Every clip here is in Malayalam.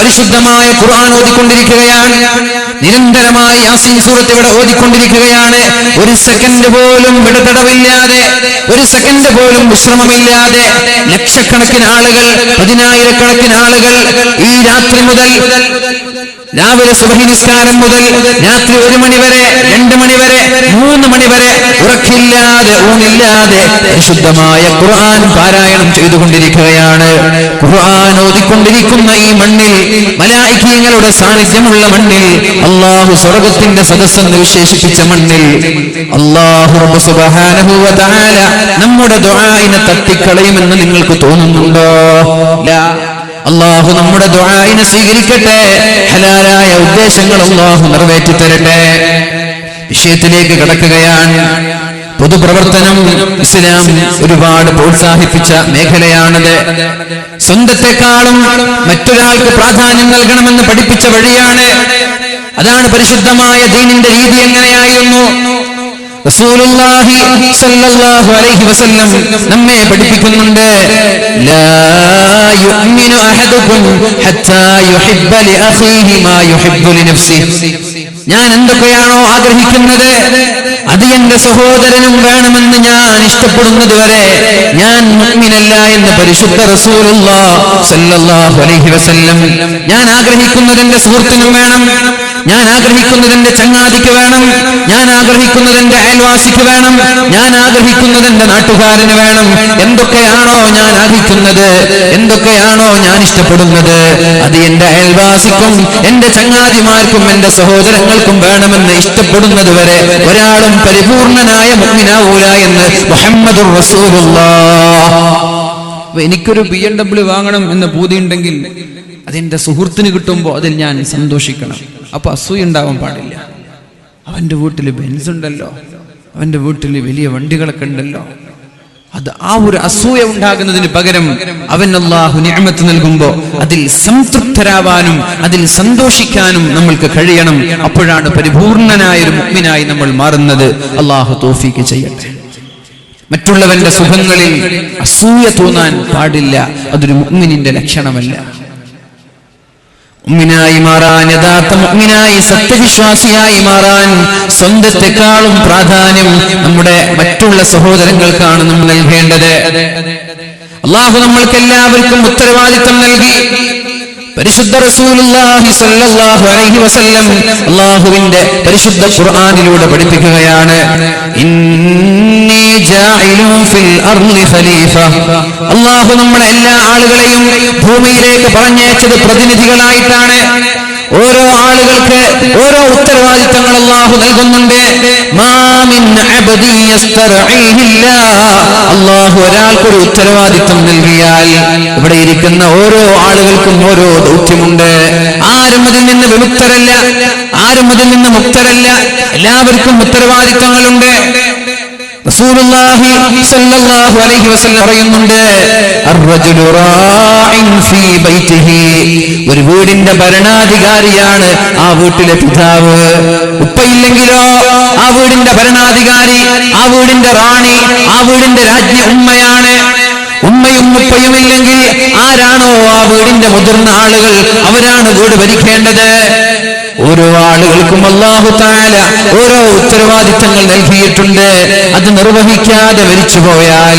പരിശുദ്ധമായ ഖുർആൻ ഓതിക്കൊണ്ടിരിക്കുകയാണ്, നിരന്തരമായി യാസീൻ സൂറത്ത് ഇവിടെ ഓതിക്കൊണ്ടിരിക്കുകയാണ്. ഒരു സെക്കൻഡ് പോലും ഇടതടവില്ലാതെ, ഒരു സെക്കൻഡ് പോലും വിശ്രമമില്ലാതെ ലക്ഷക്കണക്കിന് ആളുകൾ, പതിനായിരക്കണക്കിന് ആളുകൾ ഈ രാത്രി മുതൽ, രാവിലെ സുബഹി നിസ്കാരം മുതൽ രാത്രി 1 മണി വരെ, 2 മണി വരെ, 3 മണി വരെ ഉറക്കില്ലാതെ ഊണില്ലാതെ പരിശുദ്ധമായ ഖുർആൻ പാരായണം ചെയ്തുകൊണ്ടിരിക്കുകയാണ്. ഖുർആൻ ഓതിക്കൊണ്ടിരിക്കുന്ന ഈ മണ്ണിൽ, മലായികങ്ങളുടെ സാന്നിധ്യമുള്ള മണ്ണിൽ, അല്ലാഹു സ്വർഗ്ഗത്തിന്റെ സദസ്സെന്ന് വിശേഷിപ്പിച്ച മണ്ണിൽ അല്ലാഹു റബ്ബ് സുബ്ഹാനഹു വ തആല നമ്മുടെ ദുആഇനെ തട്ടിക്കളയുമെന്ന് നിങ്ങൾക്ക് തോന്നുന്നുണ്ടോ? ലാ. അല്ലാഹു നമ്മുടെ ദുആഇനെ സ്വീകരിക്കട്ടെ, ഹലാലായ ഉദ്ദേശങ്ങൾ അല്ലാഹു നിറവേറ്റി തരട്ടെ. വിഷയത്തിലേക്ക് കടക്കുകയാണ്. പൊതുപ്രവർത്തനം ഇസ്ലാം ഒരുപാട് പ്രോത്സാഹിപ്പിച്ച മേഖലയാണത്. സ്വന്തത്തെക്കാളും മറ്റൊരാൾക്ക് പ്രാധാന്യം നൽകണമെന്ന് പഠിപ്പിച്ച വഴിയാണ്. അതാണ് പരിശുദ്ധമായ ദീനിന്റെ രീതി. എങ്ങനെയായിരുന്നു റസൂലുള്ളാഹി സ്വല്ലല്ലാഹു അലൈഹി വസല്ലം നമ്മെ പഠിപ്പിക്കുന്നുണ്ട്, ലാ യുഅ്മിനു അഹദുകും ഹത്താ യുഹിബ്ബ ലിഅഖീഹി മാ യുഹിബ്ബു ലിനഫ്സിഹി. ഞാൻ എന്തൊക്കെയാണോ ആഗ്രഹിക്കുന്നത് അത് എന്റെ സഹോദരനും വേണമെന്ന് ഞാൻ ഇഷ്ടപ്പെടുന്നത് വരെ ഞാൻ മുഅ്മിനല്ല എന്ന് പരിശുദ്ധ റസൂലുള്ളാഹി സ്വല്ലല്ലാഹു അലൈഹി വസല്ലം. ഞാൻ ആഗ്രഹിക്കുന്നത് എന്റെ സുഹൃത്തിനും വേണം, ഞാൻ ആഗ്രഹിക്കുന്നത് എന്റെ ചങ്ങാതിക്ക് വേണം, ഞാൻ ആഗ്രഹിക്കുന്നത് എന്റെ അയൽവാസിക്ക് വേണം, ഞാൻ ആഗ്രഹിക്കുന്നത് എന്റെ നാട്ടുകാരന് വേണം. എന്തൊക്കെയാണോ ഞാൻ ആഗ്രഹിക്കുന്നത്, എന്തൊക്കെയാണോ ഞാൻ ഇഷ്ടപ്പെടുന്നത് അത് എന്റെ അയൽവാസിക്കും എന്റെ ചങ്ങാതിമാർക്കും എന്റെ സഹോദരങ്ങൾക്കും വേണമെന്ന് ഇഷ്ടപ്പെടുന്നത് വരെ ഒരാളും പരിപൂർണനായ മുഅ്മിനാവൂല എന്ന് മുഹമ്മദുർ റസൂലുള്ളാഹ്. എനിക്കൊരു BMW വാങ്ങണം എന്ന പൂതിയുണ്ടെങ്കിൽ അതെന്റെ സുഹൃത്തിന് കിട്ടുമ്പോൾ അതിൽ ഞാൻ സന്തോഷിക്കണം. അപ്പൊ അസൂയ ഉണ്ടാവാൻ പാടില്ല. അവന്റെ വീട്ടിൽ ബെൻസ് ഉണ്ടല്ലോ, അവന്റെ വീട്ടിൽ വലിയ വണ്ടികളൊക്കെ ഉണ്ടല്ലോ, അത് ആ ഒരു അസൂയ ഉണ്ടാകുന്നതിന് പകരം അവൻ അല്ലാഹു നിഅമത്ത് നൽകുമ്പോൾ അതിൽ സംതൃപ്തരാവാനും അതിൽ സന്തോഷിക്കാനും നമ്മൾക്ക് കഴിയണം. അപ്പോഴാണ് പരിപൂർണനായ ഒരു മുഅ്മിനായി നമ്മൾ മാറുന്നത്. അല്ലാഹു തൗഫീഖ് ചെയ്യട്ടെ. മറ്റുള്ളവന്റെ സുഖങ്ങളിൽ അസൂയ തോന്നാൻ പാടില്ല. അതൊരു മുഅ്മിനിന്റെ ലക്ഷണമല്ല. മുഅ്മിനായി മാറാൻ, യഥാർത്ഥ മുഅ്മിനായി സത്യവിശ്വാസിയായി മാറാൻ സ്വന്തത്തെക്കാളും പ്രാധാന്യം നമ്മുടെ മറ്റുള്ള സഹോദരങ്ങൾക്കാണ് നമ്മൾ നൽകേണ്ടത്. അല്ലാഹു നമ്മൾക്ക് എല്ലാവർക്കും ഉത്തരവാദിത്തം നൽകി. പരിശുദ്ധ റസൂലുള്ളാഹി സ്വല്ലല്ലാഹു അലൈഹി വസല്ലം അല്ലാഹുവിന്റെ പരിശുദ്ധ ഖുർആനിലൂടെ പഠിപ്പിക്കുകയാണ്, ഇന്നി ജാഇലുൻ ഫിൽ അർളി ഖലീഫ. അല്ലാഹു നമ്മളെ എല്ലാ ആളുകളെയും ഭൂമിയിലേക്ക് പറഞ്ഞയച്ചത് പ്രതിനിധികളായിട്ടാണ്. ഓരോ ആളുകൾക്ക് ഓരോ ഉത്തരവാദിത്തങ്ങൾ അല്ലാഹു നൽകുന്നുണ്ട്. മാ മിൻ അബ്ദി യസ്തർഈഹില്ലാ. അല്ലാഹു ഒരാൾക്കൊരു ഉത്തരവാദിത്തം നൽകിയാൽ ഇവിടെ ഇരിക്കുന്ന ഓരോ ആളുകൾക്കും ഓരോ ദൗത്യമുണ്ട്. ആരും അതിൽ നിന്ന് വിമുക്തരല്ല, ആരും അതിൽ നിന്ന് മുക്തരല്ല. എല്ലാവർക്കും ഉത്തരവാദിത്തങ്ങളുണ്ട്. റസൂലുള്ളാഹി സ്വല്ലല്ലാഹു അലൈഹി വസല്ലം പറയുന്നുണ്ട്, അർറജുലു റാഇൻ ഫീ ബൈതിഹി. ഒരു വീടിന്റെ ഭരണാധികാരിയാണ് ആ വീട്ടിലെ പിതാവ്. ഉപ്പയില്ലെങ്കിലോ ആ വീടിന്റെ ഭരണാധികാരി, ആ വീടിന്റെ റാണി, ആ വീടിന്റെ രാജ്ഞി ഉമ്മയാണ്. ഉമ്മയും ഉപ്പയും ഇല്ലെങ്കിൽ ആരാണോ ആ വീടിന്റെ മുതിർന്ന ആളുകൾ, അവരാണ് വീട് ഭരിക്കേണ്ടത്. ഓരോ ആളുകൾക്കും അല്ലാഹു തആല ഓരോ ഉത്തരവാദിത്തങ്ങൾ നൽകിയിട്ടുണ്ട്. അത് നിർവഹിക്കാതെ മരിച്ചുപോയാൽ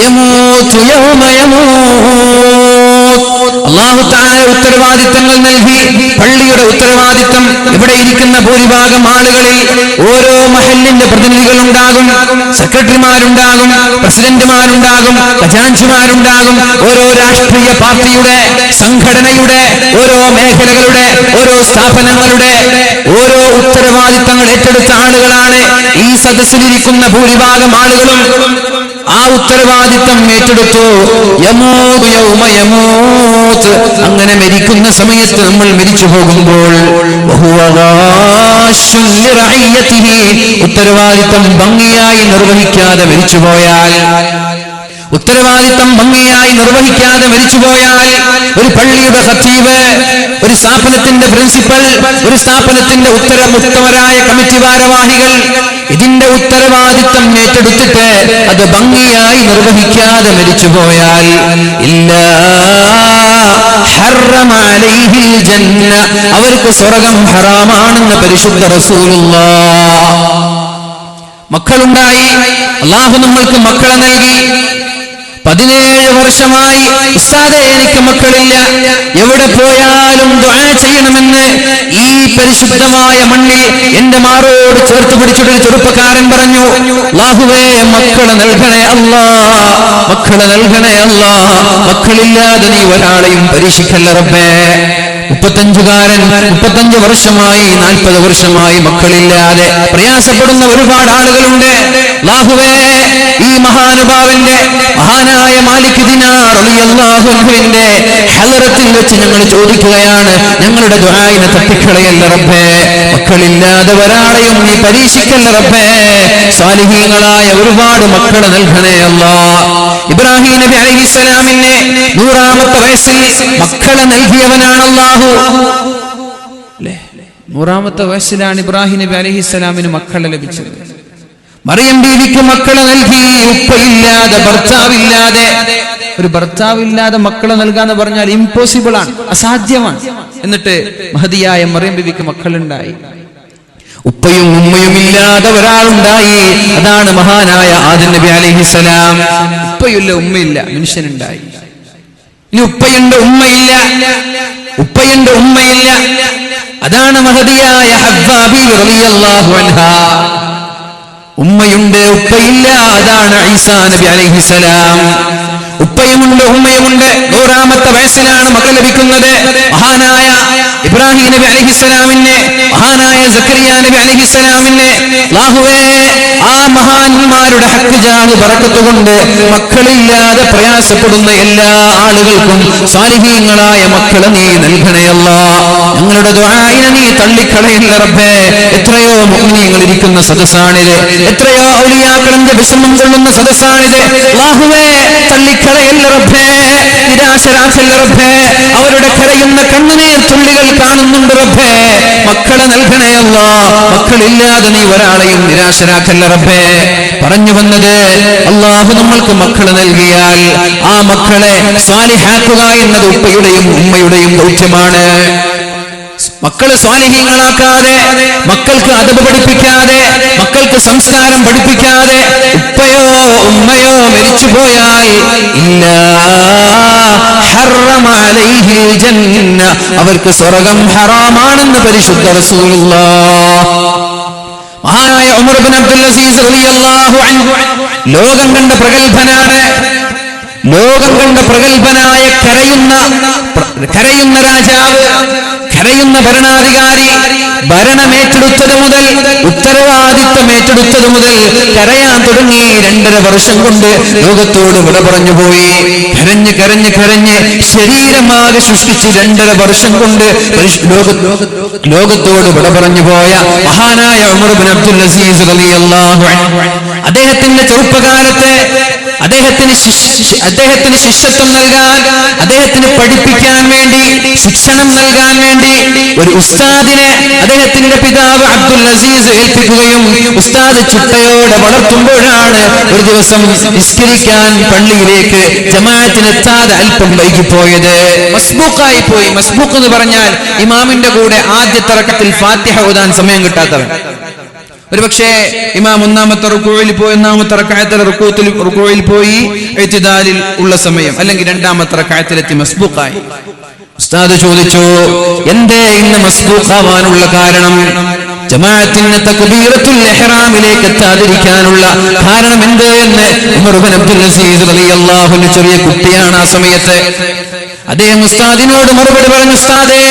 യമൂതു യൗമ യമൂത്. അല്ലാഹു തആല ഉത്തരവാദിത്തങ്ങൾ നൽകി. പള്ളിയുടെ ഉത്തരവാദിത്തം, ഇവിടെ ഇരിക്കുന്ന ഭൂരിഭാഗം ആളുകളിൽ ഓരോ മഹല്ലിന്റെ പ്രതിനിധികൾ ഉണ്ടാകും, സെക്രട്ടറിമാരുണ്ടാകും, പ്രസിഡന്റുമാരുണ്ടാകും, ഖജാൻജിമാരുണ്ടാകും. ഓരോ രാഷ്ട്രീയ പാർട്ടിയുടെ, സംഘടനയുടെ, ഓരോ മേഖലകളുടെ, ഓരോ സ്ഥാപനങ്ങളുടെ ഓരോ ഉത്തരവാദിത്തങ്ങൾ ഏറ്റെടുത്ത ആളുകളാണ് ഈ സദസ്സിലിരിക്കുന്ന ഭൂരിഭാഗം ആളുകളും. ആ ഉത്തരവാദിത്തം ഏറ്റെടുത്തു. യമൂതു യൗമ യമൂത്. അങ്ങനെ മരിക്കുന്ന സമയത്ത് നമ്മൾ മരിച്ചു പോകുമ്പോൾ വഹുവ ഗാശുൻ ലിറഇയതിഹി. ഉത്തരവാദിത്തം ഭംഗിയായി നിർവഹിക്കാതെ മരിച്ചുപോയാൽ, ഉത്തരവാദിത്തം ഭംഗിയായി നിർവഹിക്കാതെ മരിച്ചുപോയാൽ, ഒരു പള്ളിയുടെ ഖത്തീബ്, ഒരു സ്ഥാപനത്തിന്റെ പ്രിൻസിപ്പൽ, ഒരു സ്ഥാപനത്തിന്റെ ഉത്തമരായ കമ്മിറ്റി ഭാരവാഹികൾ, ഇതിന്റെ ഉത്തരവാദിത്തം ഏറ്റെടുത്തിട്ട് അത് ഭംഗിയായി നിർവഹിക്കാതെ മരിച്ചുപോയാൽ അവർക്ക് സ്വർഗം ഹറാമാണെന്ന് പരിശുദ്ധ റസൂലുള്ളാഹ്. മക്കളുണ്ടായി, അല്ലാഹു നമ്മൾക്ക് മക്കളെ നൽകി. 17 വർഷമായി ഉസ്താദേ എനിക്ക് മക്കളില്ല, എവിടെ പോയാലും ദുആ ചെയ്യണമെന്ന് ഈ പരിശുദ്ധമായ മണ്ണിൽ എന്റെ മാറോട് ചേർത്ത് പിടിച്ചിട്ടൊരു ചെറുപ്പക്കാരൻ പറഞ്ഞു. അല്ലാഹുവേ മക്കളെ നൽകണേ അല്ലാ, മക്കളെ നൽകണേ അല്ലാ, മക്കളില്ലാതെ നീ ഒരാളെയും പരീക്ഷിക്കല്ല റബ്ബേ. 35 വർഷമായി 40 വർഷമായി മക്കളില്ലാതെ പ്രയാസപ്പെടുന്ന ഒരുപാട് ആളുകളുണ്ട്. അല്ലാഹുവേ ഈ മഹാനുഭാവന്റെ മഹാനായ മാലിക് ദിനാർ റളിയല്ലാഹു അൻഹുവിന്റെ ഹളറത്തിൽ വെച്ച് ഞങ്ങൾ ചോദിക്കുകയാണ്, ഞങ്ങളുടെ ദുആഇനെ തട്ടിക്കളയല്ല റബ്ബേ, മക്കളില്ലാതെ ഒരാളെയും നീ പരീക്ഷിക്കല്ല റബ്ബേ, സാലിഹീങ്ങളായ ഒരുപാട് മക്കളെ നൽകണേ അല്ലാഹ്. ഇബ്രാഹിം നബി അലൈഹിസ്സലാമിനെ 100ാമത്തെ വയസ്സിൽ മക്കളെ നൽകിയവനാണ് അല്ലാഹു. 100ാമത്തെ വയസ്സിലാണ് ഇബ്രാഹിം നബി അലൈഹിസ്സലാമിന് മക്കളെ ലഭിച്ചത്. മറിയം ബീവിക്ക് മക്കളെ നൽകി. ഉപ്പയില്ലാതെ ഭർത്താവില്ലാതെ, ഒരു ഭർത്താവില്ലാതെ മക്കളെ നൽകാന്ന് പറഞ്ഞാൽ ഇമ്പോസിബിൾ ആണ്, അസാധ്യമാണ്. എന്നിട്ട് മഹദിയായ മറിയം ബീവിക്ക് മക്കളുണ്ടായി. ഉപ്പയും ഉമ്മയും ഇല്ലാതെ ഒരാളുണ്ടായി, അതാണ് മഹാനായ ആദം നബി അലൈഹിസ്സലാം. ഉപ്പയില്ല ഉമ്മയില്ല മനുഷ്യനുണ്ടായി. ഇനി ഉപ്പയുണ്ട് ഉമ്മയില്ല, ഉപ്പയുണ്ട് ഉമ്മയില്ല, അതാണ് മഹദിയായ ഹവ്വാ ബീവി റളിയല്ലാഹു അൻഹാ. ഉമ്മയുണ്ട് ഉപ്പയില്ല, അതാണ് ഈസാ നബി അലൈഹിസ്സലാം. ഉപ്പയുമുണ്ട് ഉമ്മയുമുണ്ട്. 100ാമത്തെ വയസ്സിലാണ് മക്കൾ ലഭിക്കുന്നത്. മഹാനായ ഇബ്രാഹിം നബി അലൈഹിസ്സലാമിനെ, മഹാനായ സക്കരിയ നബി അലൈഹിസ്സലാമിനെ അല്ലാഹുവേ ആ മഹാന്മാരുടെ ഹക്ക് ജാഹ് ബറക്കത്ത് കൊണ്ട് മക്കളില്ലാതെ പ്രയാസപ്പെടുന്ന എല്ലാ ആളുകൾക്കും സാലിഹീങ്ങളായ മക്കളെ നീ നൽകണേ അല്ലാഹ്. ഞങ്ങളുടെ ദുആഇനെ നീ തള്ളിക്കളയല്ല റബ്ബേ. എത്രയോ മുഅ്മിനീങ്ങൾ ഇരിക്കുന്ന സദസ്സാണിത്, എത്രയോ ഔലിയാക്കളിന്റെ വിഷമം കൊള്ളുന്ന സദസ്സാണിത്. അല്ലാഹുവേ തള്ളിക്കളയല്ല റബ്ബേ, നിരാശരാക്കല്ല റബ്ബേ. അവരുടെ കരയുന്ന കണ്ണുനീർ തുള്ളികൾ കാണുന്നുണ്ട് റബ്ബേ. മക്കളെ നൽകണേ അല്ലാഹ്, മക്കളില്ലാതെ നീ ഒരാളെയും നിരാശരാക്കല്ല റബ്ബേ. പറഞ്ഞു വന്നത്, അല്ലാഹു നമ്മൾക്ക് മക്കളെ നൽകിയാൽ ആ മക്കളെ സ്വാലിഹാക്കുക എന്നത് ഉപ്പയുടെയും ഉമ്മയുടെയും ദൗത്യമാണ്. മക്കള് സ്വാലിഹീങ്ങളാക്കാതെ, മക്കൾക്ക് അദബ് പഠിപ്പിക്കാതെ, മക്കൾക്ക് സംസ്കാരം പഠിപ്പിക്കാതെ ഉപ്പയോ ഉമ്മയോ മരിച്ചുപോയാൽ അവർക്ക് സ്വർഗം ഹറാമാണെന്ന് പരിശുദ്ധ റസൂലുള്ളാഹ്. മഹാനായ ഉമർ ഇബ്നു അബ്ദുൽ അസീസ് റളിയല്ലാഹു അൻഹു ലോകം കണ്ട പ്രഗൽഭനാണ്. ലോകം കണ്ട പ്രഗൽഭനായ കരയുന്ന രാജാവ്, കരയുന്ന ഭരണാധികാരി. ഭരണമേറ്റെടുത്തത് മുതൽ, ഉത്തരവാദിത്വം ഏറ്റെടുത്തത് മുതൽ കരയാൻ തുടങ്ങി. 2.5 വർഷം കൊണ്ട് ലോകത്തോട് വിട പറഞ്ഞുപോയി. കരഞ്ഞ് കരഞ്ഞ് കരഞ്ഞ് ശരീരമാകെ സൃഷ്ടിച്ച് 2.5 വർഷം കൊണ്ട് ലോകത്തോട് വിട പറഞ്ഞുപോയ മഹാനായ ഉമർ ഇബ്നു അബ്ദുൽ അസീസ് റളിയല്ലാഹു അൻഹു, അദ്ദേഹത്തിന്റെ ചെറുപ്പകാലത്തെ അദ്ദേഹത്തിന് ശിഷ്യത്വം നൽകാൻ, അദ്ദേഹത്തിന് പഠിപ്പിക്കാൻ വേണ്ടി, ശിക്ഷണം നൽകാൻ വേണ്ടി ഒരു ഉസ്താദിനെ അദ്ദേഹത്തിന്റെ പിതാവ് അബ്ദുൽ അസീസ് ഏൽപ്പിക്കുകയും ഉസ്താദ് ചിട്ടയോടെ വളർത്തുമ്പോഴാണ് ഒരു ദിവസം നിസ്കരിക്കാൻ പള്ളിയിലേക്ക് ജമാഅത്തിനെത്താതെ അല്പം വൈകിപ്പോയത്. മസ്ബൂഖായി പോയി. മസ്ബൂഖ് എന്ന് പറഞ്ഞാൽ ഇമാമിന്റെ കൂടെ ആദ്യത്തെ റക്അത്തിൽ ഫാത്തിഹ ഓതാൻ സമയം കിട്ടാത്തവൻ. ഒരുപക്ഷേ ഇമാം 1ാമത്തെ റുകൂഇൽ പോയി, 1ാമത്തെ റക്അത്തിൽ റുകൂഇൽ പോയി ഇഅ്തിദാലിൽ ഉള്ള സമയം, അല്ലെങ്കിൽ 2ാമത്തെ റക്അത്തിലെത്തി മസ്ബൂഖായി. ഉസ്താദ് ചോദിച്ചു, എന്തേ ഇന്ന് മസ്ബൂഖാവാനുള്ള കാരണം? ജമാഅത്തിന്റെ തക്ബീറത്തുൽ ഇഹ്റാമിലേക്ക് എത്താതിരിക്കാനുള്ള കാരണം എന്ത് എന്ന് ഉമർ ഇബ്നു അബ്ദുൽ അസീസ് റളിയല്ലാഹു അൻഹു, ചെറിയ കുട്ടിയാണ് ആ സമയത്ത്. അദ്ദേഹം ഉസ്താദിനോട് മറുപടി പറഞ്ഞു, ഉസ്താദേ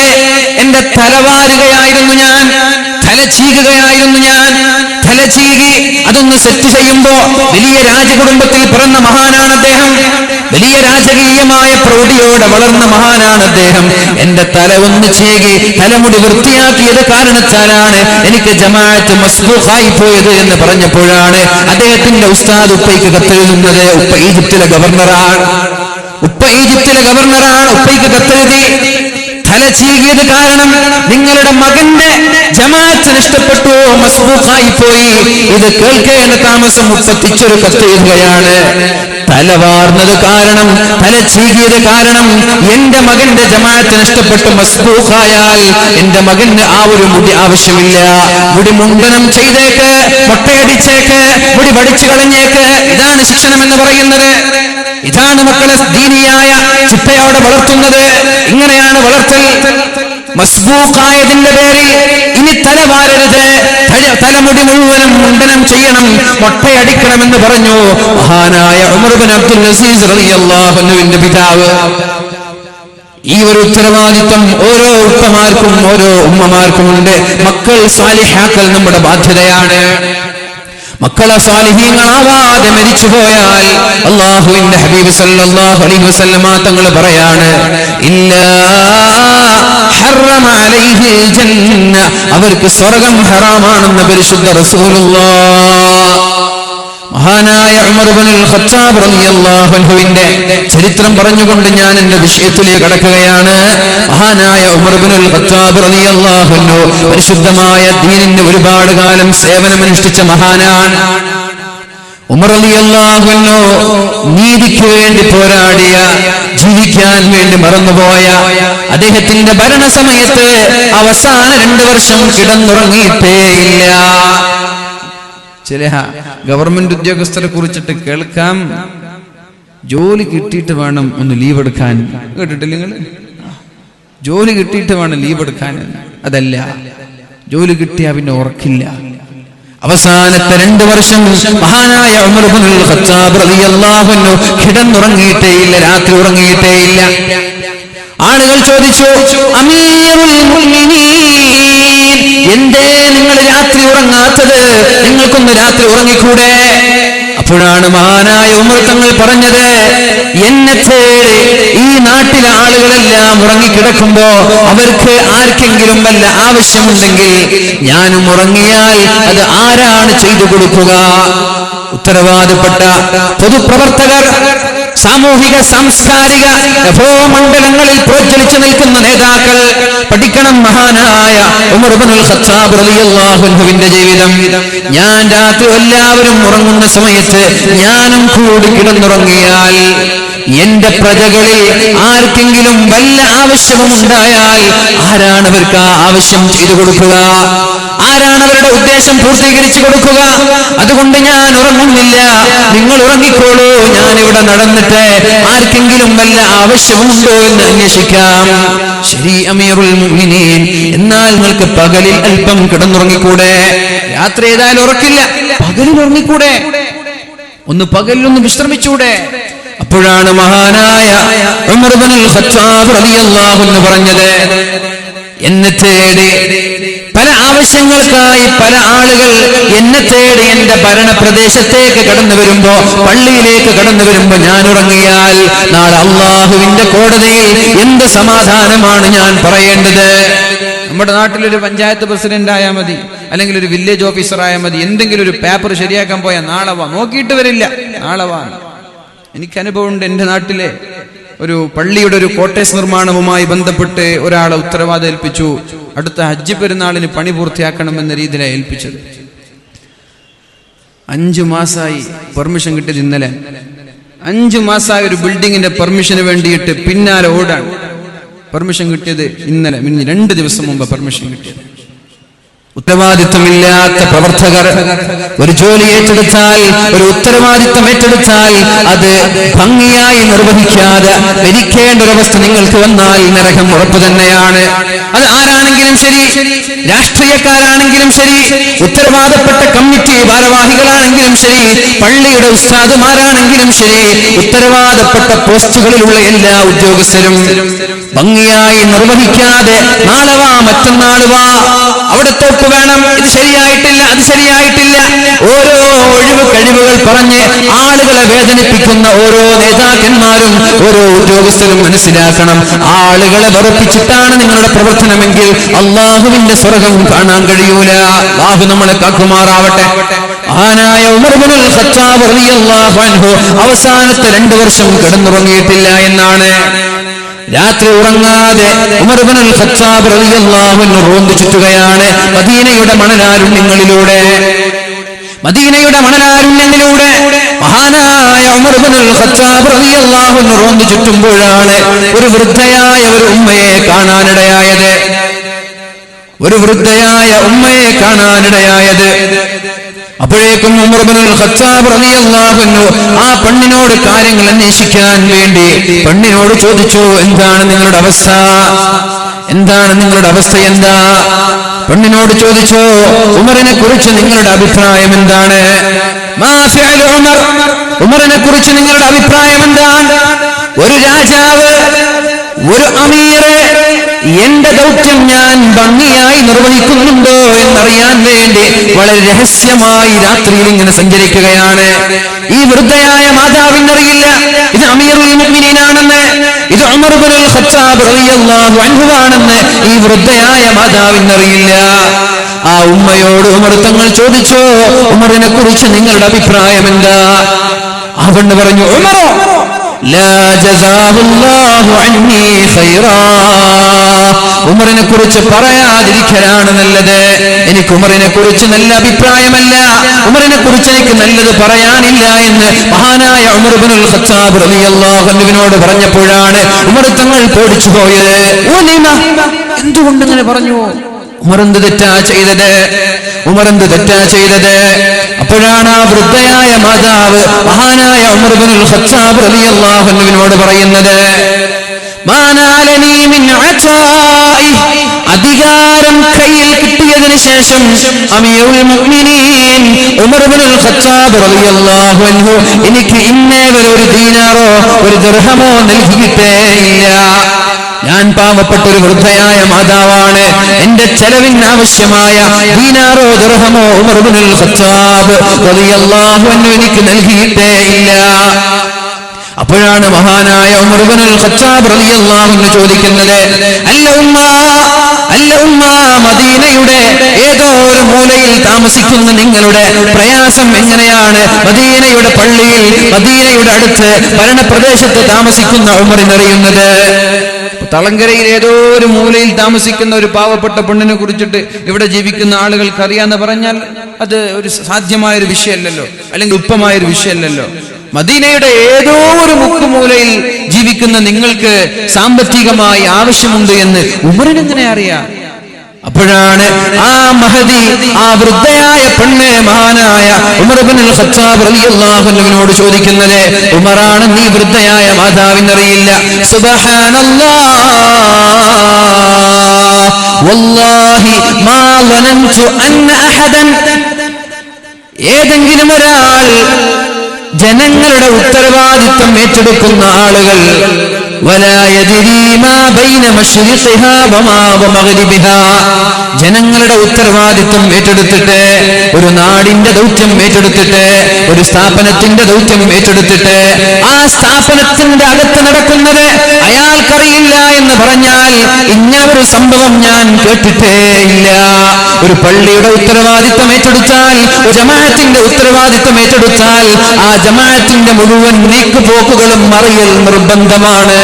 എന്റെ തലവാരുകയായിരുന്നു ഞാൻ, തലചീകുകയായിരുന്നു ഞാൻ. തലചീകി അതൊന്ന് സെറ്റ് ചെയ്യുമ്പോ വലിയ രാജകുടുംബത്തിൽ പിറന്ന മഹാനാണ് അദ്ദേഹം. വലിയ രാജകീയമായ പ്രൗഢിയോടെ വളർന്ന മഹാനാണ് അദ്ദേഹം. എന്റെ തല ഒന്ന് ചീകി തലമുടി വൃത്തിയാക്കിയത് കാരണത്താലാണ് എനിക്ക് ജമാഅത്ത് മസ്ബൂഖായി പോയത് എന്ന് പറഞ്ഞപ്പോഴാണ് അദ്ദേഹത്തിന്റെ ഉസ്താദ് ഉപ്പയ്ക്ക് കത്തെഴുതുന്നത്. ഉപ്പ ഈജിപ്തിലെ ഗവർണറാണ്. ഉപ്പയ്ക്ക് കത്തെഴുതി തല ചീകിയത് കാരണം നിങ്ങളുടെ മകന്റെ ജമാഅത്ത് നഷ്ടപ്പെട്ടു, മസ്ബൂഖായി പോയി. ഇത് കേൾക്കേണ്ട താമസം മുപ്പത്തിച്ചൊരു കത്ത് എഴുതുകയാണ്. തലവാർന്നത് കാരണം, തല ചീകിയത് കാരണം എന്റെ മകന്റെ ജമാഅത്ത് നഷ്ടപ്പെട്ട് മസ്ബൂഖായാൽ എന്റെ മകന് ആ ഒരു മുടി ആവശ്യമില്ല. മുടി മുണ്ടനം ചെയ്തേക്ക്, മൊട്ടയടിച്ചേക്ക്, മുടി വടിച്ചു കളഞ്ഞേക്ക്. ഇതാണ് ശിക്ഷണം എന്ന് പറയുന്നത്. ഇതാണ് മക്കളെ ദീനിയായ ചിട്ടയോടെ വളർത്തുന്നത്. ഇങ്ങനെയാണ് വളർത്തൽ. മസ്ബൂഖായതിന്റെ പേരിൽ ഇനി തല വാരരുത്, തലമുടി മുഴുവനും മുണ്ടനം ചെയ്യണം, മൊട്ടയടിക്കണമെന്ന് പറഞ്ഞു മഹാനായ ഉമർ ഇബ്നു അബ്ദുൽ അസീസ് റളിയല്ലാഹു അൻഹുവിന്റെ പിതാവ്. ഈ ഒരു ഉത്തരവാദിത്വം ഓരോ ഉപ്പമാർക്കും ഓരോ ഉമ്മമാർക്കും ഉണ്ട്. മക്കൾ സാലിഹാക്കൽ നമ്മുടെ ബാധ്യതയാണ്. മക്കളെ സാലിഹീങ്ങളാവാതെ മരിച്ചുപോയാൽ അല്ലാഹുവിന്റെ ഹബീബ് സല്ലല്ലാഹു അലൈഹി വസല്ലമ തങ്ങൾ പറയാണ്, ഇല്ലാ ഹറമ അലൈഹിൽ ജന്ന, അവർക്ക് സ്വർഗ്ഗം ഹറാമാണെന്ന് പരിശുദ്ധ റസൂലുള്ളാഹ്. മഹാനായ ഉമർ ഇബ്നുൽ ഖത്താബ് റളിയല്ലാഹു അൻഹുവിന്റെ ചരിത്രം പറഞ്ഞുകൊണ്ട് ഞാൻ എന്റെ വിഷയത്തിലേക്ക് കടക്കുകയാണ്. മഹാനായ ഉമർ ഇബ്നുൽ ഖത്താബ് റളിയല്ലാഹു അൻഹു പരിശുദ്ധമായ ദീനിന് ഒരുപാട് കാലം സേവനമനുഷ്ഠിച്ച മഹാനാണ്. ഉമർ റളിയല്ലാഹു അൻഹു നീതിക്ക് വേണ്ടി പോരാടിയ, ജീവിക്കാൻ വേണ്ടി മറന്നുപോയ അദ്ദേഹത്തിന്റെ ഭരണസമയത്ത് അവസാന 2 വർഷം കിടന്നുറങ്ങിയിട്ടേയില്ല. ചില ഗവൺമെന്റ് ഉദ്യോഗസ്ഥരെ കുറിച്ചിട്ട് കേൾക്കാം, ജോലി കിട്ടിയിട്ട് വേണം ഒന്ന് ലീവ് എടുക്കാൻ. കേട്ടിട്ടില്ല നിങ്ങൾ? ജോലി കിട്ടിയിട്ട് വേണം ലീവ് എടുക്കാൻ. അതല്ല, ജോലി കിട്ടിയാ പിന്നെ ഉറക്കില്ല. അവസാനത്തെ 2 വർഷം മഹാനായ ഉമർ ഇബ്നുൽ ഖത്താബ് റളിയല്ലാഹു അൻഹു കിടന്നുറങ്ങിയിട്ടേയില്ല, രാത്രി ഉറങ്ങിയിട്ടേയില്ല. ആളുകൾ ചോദിച്ചു, അമീറുൽ മുഅ്മിനീൻ, എന്തേ നിങ്ങൾ രാത്രി ഉറങ്ങാത്തത്? നിങ്ങൾക്കൊന്ന് രാത്രി ഉറങ്ങിക്കൂടെ? അപ്പോഴാണ് മഹാനായ ഉമർ തങ്ങൾ പറഞ്ഞത്, എന്നെ തേടി ഈ നാട്ടിലെ ആളുകളെല്ലാം ഉറങ്ങിക്കിടക്കുമ്പോ അവർക്ക് ആർക്കെങ്കിലും വല്ല ആവശ്യമുണ്ടെങ്കിൽ ഞാനും ഉറങ്ങിയാൽ അത് ആരാണ് ചെയ്തു കൊടുക്കുക? ഉത്തരവാദപ്പെട്ട പൊതുപ്രവർത്തകർ, സാമൂഹിക സാംസ്കാരിക നഭോമണ്ഡലങ്ങളിൽ പ്രോജ്വലിച്ചു നിൽക്കുന്ന നേതാക്കൾ പഠിക്കണം മഹാനായ ഉമർ ഇബ്നുൽ ഖത്താബ് റളിയല്ലാഹു അൻഹുവിന്റെ ജീവിതം. ഞാൻ രാത്രി എല്ലാവരും ഉറങ്ങുന്ന സമയത്ത് ഞാനും കൂടി കിടന്നുറങ്ങിയാൽ എന്റെ പ്രജകളിൽ ആർക്കെങ്കിലും വല്ല ആവശ്യവും ഉണ്ടായാൽ ആരാണ് അവർക്ക് ആ ആവശ്യം ചെയ്തു കൊടുക്കുക? ആരാണ് അവരുടെ ഉദ്ദേശം പൂർത്തീകരിച്ചു കൊടുക്കുക? അതുകൊണ്ട് ഞാൻ ഉറങ്ങുന്നില്ല, നിങ്ങൾ ഉറങ്ങിക്കോളൂ, ഞാൻ ഇവിടെ നടന്നിട്ട് ആർക്കെങ്കിലും വല്ല ആവശ്യമുണ്ടോ എന്ന് അന്വേഷിക്കാം. ശരി അമീറുൽ മുഅ്മിനീൻ, എന്നാൽ നിങ്ങൾക്ക് പകലിൽ അല്പം കിടന്നുറങ്ങിക്കൂടെ? രാത്രി ഏതായാലും ഉറക്കില്ല, പകലിൽ ഉറങ്ങിക്കൂടെ? ഒന്ന് പകലിലൊന്ന് വിശ്രമിച്ചൂടെ? അപ്പോഴാണ് മഹാനായ ഉമർ ഇബ്നുൽ ഖത്താബ് റളിയല്ലാഹു അൻഹു പറഞ്ഞത്, എന്നെ തേടി പല ആവശ്യങ്ങൾക്കായി പല ആളുകൾ എന്നെ തേടി എന്റെ ഭരണപ്രദേശത്തേക്ക് കടന്നു വരുമ്പോ, പള്ളിയിലേക്ക് കടന്നു വരുമ്പോ ഞാൻ ഉറങ്ങിയാൽ നാളെ അള്ളാഹുവിന്റെ കോടതിയിൽ എന്ത് സമാധാനമാണ് ഞാൻ പറയേണ്ടത്? നമ്മുടെ നാട്ടിലൊരു പഞ്ചായത്ത് പ്രസിഡന്റ് ആയാൽ മതി, അല്ലെങ്കിൽ ഒരു വില്ലേജ് ഓഫീസർ ആയാൽ മതി, എന്തെങ്കിലും ഒരു പേപ്പർ ശരിയാക്കാൻ പോയാൽ നാളെ വാ, നോക്കിയിട്ട് വരില്ല, നാളെ വാ. എനിക്ക് അനുഭവമുണ്ട്. എൻ്റെ നാട്ടിലെ ഒരു പള്ളിയുടെ ഒരു കോട്ടേഴ്സ് നിർമ്മാണവുമായി ബന്ധപ്പെട്ട് ഒരാളെ ഉത്തരവാദിത്തം ഏൽപ്പിച്ചു. അടുത്ത ഹജ്ജ് പെരുന്നാളിന് പണി പൂർത്തിയാക്കണമെന്ന രീതിയിലാണ് ഏൽപ്പിച്ചത്. 5 മാസമായി പെർമിഷൻ കിട്ടിയത്. ഇന്നലെ 5 മാസമായി ഒരു ബിൽഡിങ്ങിന്റെ പെർമിഷന് വേണ്ടിയിട്ട് പിന്നാലെ ഓടാണ്. പെർമിഷൻ കിട്ടിയത് ഇന്നലെ, 2 ദിവസം മുമ്പ് പെർമിഷൻ കിട്ടിയത്. ഉത്തരവാദിത്വമില്ലാത്ത പ്രവർത്തകർ ഒരു ജോലി ഏറ്റെടുത്താൽ, ഒരു ഉത്തരവാദിത്വം ഏറ്റെടുത്താൽ അത് ഭംഗിയായി നിർവഹിക്കാതെ മരിക്കേണ്ട ഒരവസ്ഥ നിങ്ങൾക്ക് വന്നാൽ നരകം ഉറപ്പ് തന്നെയാണ്. അത് ആരാണെങ്കിലും ശരി, രാഷ്ട്രീയക്കാരാണെങ്കിലും ശരി, ഉത്തരവാദപ്പെട്ട കമ്മിറ്റി ഭാരവാഹികളാണെങ്കിലും ശരി, പള്ളിയുടെ ഉസ്താദുമാരാണെങ്കിലും ശരി, ഉത്തരവാദപ്പെട്ട പോസ്റ്റുകളിലുള്ള എല്ലാ ഉദ്യോഗസ്ഥരും ഭംഗിയായി നിർവഹിക്കാതെ നാളെ വാ, മറ്റന്നാൾ വാ, അവിടത്തെ വേണം, ഇത് ശരിയായിട്ടില്ല, അത് ശരിയായിട്ടില്ല, ഓരോ ഒഴിവ് കഴിവുകൾ പറഞ്ഞ് ആളുകളെ വേദനിപ്പിക്കുന്ന ഓരോ നേതാക്കന്മാരും ഓരോ ഉദ്യോഗസ്ഥരും മനസ്സിലാക്കണം, ആളുകളെ വെറുപ്പിച്ചിട്ടാണ് നിങ്ങളുടെ പ്രവർത്തനമെങ്കിൽ അള്ളാഹുവിന്റെ സ്വർഗ്ഗം കാണാൻ കഴിയൂല. അള്ളാഹു നമ്മളെ കാക്കുമാറാവട്ടെ. മഹാനായ ഉമർ ഇബ്നുൽ ഖത്താബ് റളിയല്ലാഹു അൻഹു അവസാനത്തെ 2 വർഷം കിടന്നുറങ്ങിയിട്ടില്ല എന്നാണ്. രാത്രി ഉറങ്ങാതെ ഉമർ ഇബ്നുൽ ഖത്താബ് റളിയല്ലാഹു അൻഹു റോന്തു ചുറ്റുകയാണ് മദീനയുടെ മണലാരുണ്യങ്ങളിലൂടെ. മദീനയുടെ മണലാരുണ്യങ്ങളിലൂടെ മഹാനായ ഉമർ ഇബ്നുൽ ഖത്താബ് റളിയല്ലാഹു അൻഹു റോന്തു ചുറ്റുമ്പോഴാണ് ഒരു വൃദ്ധയായ ഒരു ഉമ്മയെ കാണാനിടയായത്. അപ്പോഴേക്കും ഉമർ ഇബ്നുൽ ഖത്താബ് റളിയല്ലാഹു അൻഹു ആ പെണ്ണിനോട് കാര്യങ്ങൾ അന്വേഷിക്കാൻ വേണ്ടി പെണ്ണിനോട് ചോദിച്ചു, എന്താണ് നിങ്ങളുടെ അവസ്ഥ, എന്താ? പെണ്ണിനോട് ചോദിച്ചു, ഉമറിനെ കുറിച്ച് നിങ്ങളുടെ അഭിപ്രായം എന്താണ്? ഉമറിനെ കുറിച്ച് നിങ്ങളുടെ അഭിപ്രായം എന്താണ്? ഒരു രാജാവ്, ഒരു അമീർ എന്റെ ദൗത്യം ഞാൻ ഭംഗിയായി നിർവഹിക്കുന്നുണ്ടോ എന്നറിയാൻ വേണ്ടി വളരെ രഹസ്യമായി രാത്രിയിൽ ഇങ്ങനെ സഞ്ചരിക്കുകയാണ്. ഈ വൃദ്ധയായ മാതാവിനറിയില്ല ഇത് അമീറുൽ മുഅ്മിനീനാണെന്ന്, ഇത് ഉമർ ഇബ്നുൽ ഖത്താബ് റളിയല്ലാഹു അൻഹു ആണെന്ന് ഈ വൃദ്ധയായ മാതാവിനറിയില്ല. ആ ഉമ്മയോട് ഉമർ തങ്ങൾ ചോദിച്ചു, ഉമറിനെ കുറിച്ച് നിങ്ങളുടെ അഭിപ്രായം എന്താ? ആ പെണ്ണ് പറഞ്ഞു, ഉമറോ ലാ ജസാഹുല്ലാഹു അന്നി ഖൈറാ, ഉമറിനെ കുറിച്ച് പറയാതിരിക്കലാണ് നല്ലത്. എനിക്ക് ഉമറിനെ കുറിച്ച് നല്ല അഭിപ്രായമല്ല, ഉമറിനെ കുറിച്ച് എനിക്ക് നല്ലത് പറയാനില്ല എന്ന് മഹാനായ ഉമർ ഇബ്നുൽ ഖത്താബ് റളിയല്ലാഹു അൻഹുവിനോട് പറഞ്ഞപ്പോഴാണ് ഉമർ തങ്ങൾ പേടിച്ചു പോയത്. എന്തുകൊണ്ട് ഇങ്ങനെ പറഞ്ഞു? ഉമർ എന്ത് തെറ്റാ ചെയ്തത്? അപ്പോഴാണ് ആ വൃദ്ധയായ മാതാവ് മഹാനായ ഉമർ ഇബ്നുൽ ഖത്താബ് റളിയല്ലാഹു അൻഹുവിനോട് പറയുന്നത്, അധികാരം കയ്യിൽ കിട്ടിയതിനു ശേഷം അമീറുൽ മുഅ്മിനീൻ ഉമർ ഇബ്നുൽ ഖത്താബ് റളിയല്ലാഹു അൻഹു എനിക്ക് ഇന്നേ വരെ ഒരു ദീനാറോ ഒരു ദിർഹമോ നൽകിയിട്ടേയില്ല. ഞാൻ പാവപ്പെട്ട ഒരു വൃദ്ധയായ മാതാവാണ്. എന്റെ ചെലവിന് ആവശ്യമായ ദീനാറോ ദിർഹമോ ഉമർ ഇബ്നുൽ ഖത്താബ് റളിയല്ലാഹു അൻഹു എനിക്ക് നൽകിയിട്ടേയില്ല. അപ്പോഴാണ് മഹാനായ ഉമർ ഇബ്നുൽ ഖത്താബ് റളിയല്ലാഹു അൻഹു ചോദിക്കുന്നത്, അല്ല ഉമ്മ, മദീനയുടെ ഏതോ ഒരു മൂലയിൽ താമസിക്കുന്ന നിങ്ങളുടെ പ്രയാസം എങ്ങനെയാണ്? മദീനയുടെ പള്ളിയിൽ, മദീനയുടെ അടുത്ത് ഭരണപ്രദേശത്ത് താമസിക്കുന്ന ഉമറിനറിയുന്നത്. തളങ്കരയിൽ ഏതോ ഒരു മൂലയിൽ താമസിക്കുന്ന ഒരു പാവപ്പെട്ട പെണ്ണിനെ കുറിച്ചിട്ട് ഇവിടെ ജീവിക്കുന്ന ആളുകൾക്ക് അറിയാന്ന് പറഞ്ഞാൽ അത് ഒരു സാധ്യമായൊരു വിഷയമല്ലല്ലോ, അല്ലെങ്കിൽ ഉപ്പമായൊരു വിഷയമല്ലല്ലോ. മദീനയുടെ ഏതോ ഒരു മുക്കുമൂലയിൽ ജീവിക്കുന്ന നിങ്ങൾക്ക് സാമ്പത്തികമായി ആവശ്യമുണ്ട് എന്ന് ഉമറിനെങ്ങനെ അറിയാം? അപ്പോഴാണ് ആ മഹദി, ആ വൃദ്ധയായ പെണ്ണ് മഹാനായ ഉമർ ഇബ്നുൽ ഖത്താബ് റളിയല്ലാഹു അൻഹുവിനോട് ചോദിക്കുന്നത്, ഉമറാണ് നീ വൃദ്ധയായ മാതാവിനറിയില്ല. സുബ്ഹാനല്ലാഹ് വല്ലാഹി മാ ളനൻതു അന്ന അഹദൻ, ഏതെങ്കിലും ഒരാൾ ജനങ്ങളുടെ ഉത്തരവാദിത്വം ഏറ്റെടുക്കുന്ന ആളുകൾ ജനങ്ങളുടെ ഉത്തരവാദിത്വം ഏറ്റെടുത്തിട്ട്, ഒരു നാടിന്റെ ദൗത്യം ഏറ്റെടുത്തിട്ട്, ഒരു സ്ഥാപനത്തിന്റെ ദൗത്യം ഏറ്റെടുത്തിട്ട് ആ സ്ഥാപനത്തിന്റെ അകത്ത് നടക്കുന്നത് അയാൾക്കറിയില്ല എന്ന് പറഞ്ഞാൽ ഇങ്ങനെ ഒരു സംഭവം ഞാൻ കേട്ടിട്ടേ ഇല്ല. ഒരു പള്ളിയുടെ ഉത്തരവാദിത്വം ഏറ്റെടുത്താൽ, ഒരു ജമാഅത്തിന്റെ ഉത്തരവാദിത്വം ഏറ്റെടുത്താൽ ആ ജമാഅത്തിന്റെ മുഴുവൻ നീക്കുപോക്കുകളും മറിയൽ നിർബന്ധമാണ്.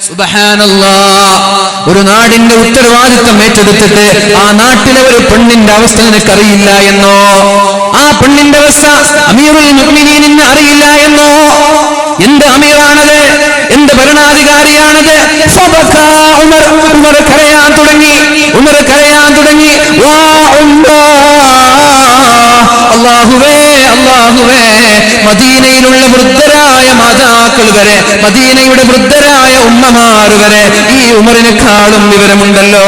സുബ്ഹാനല്ലാഹ്. ഒരു നാടിന്റെ ഉത്തരവാദിത്വം ഏറ്റെടുത്തിട്ട് ആ നാട്ടിലെ ഒരു പെണ്ണിന്റെ അവസ്ഥ നിനക്കറിയില്ല എന്നോ, ആ പെണ്ണിന്റെ അവസ്ഥ അമീറുൽ മുഅ്മിനീനിന് അറിയില്ല എന്നോ? എന്ത് അമീറാണത്? എന്ത് ഭരണാധികാരിയാണത്? ഉമർ കരയാൻ തുടങ്ങി. അല്ലാഹുവേ, മദീനയിലുള്ള വൃദ്ധരായ മാതാക്കൾ വരെ, മദീനയുടെ വൃദ്ധരായ ഉമ്മമാർ വരെ ഈ ഉമറിനെക്കാളും വിവരമുണ്ടല്ലോ.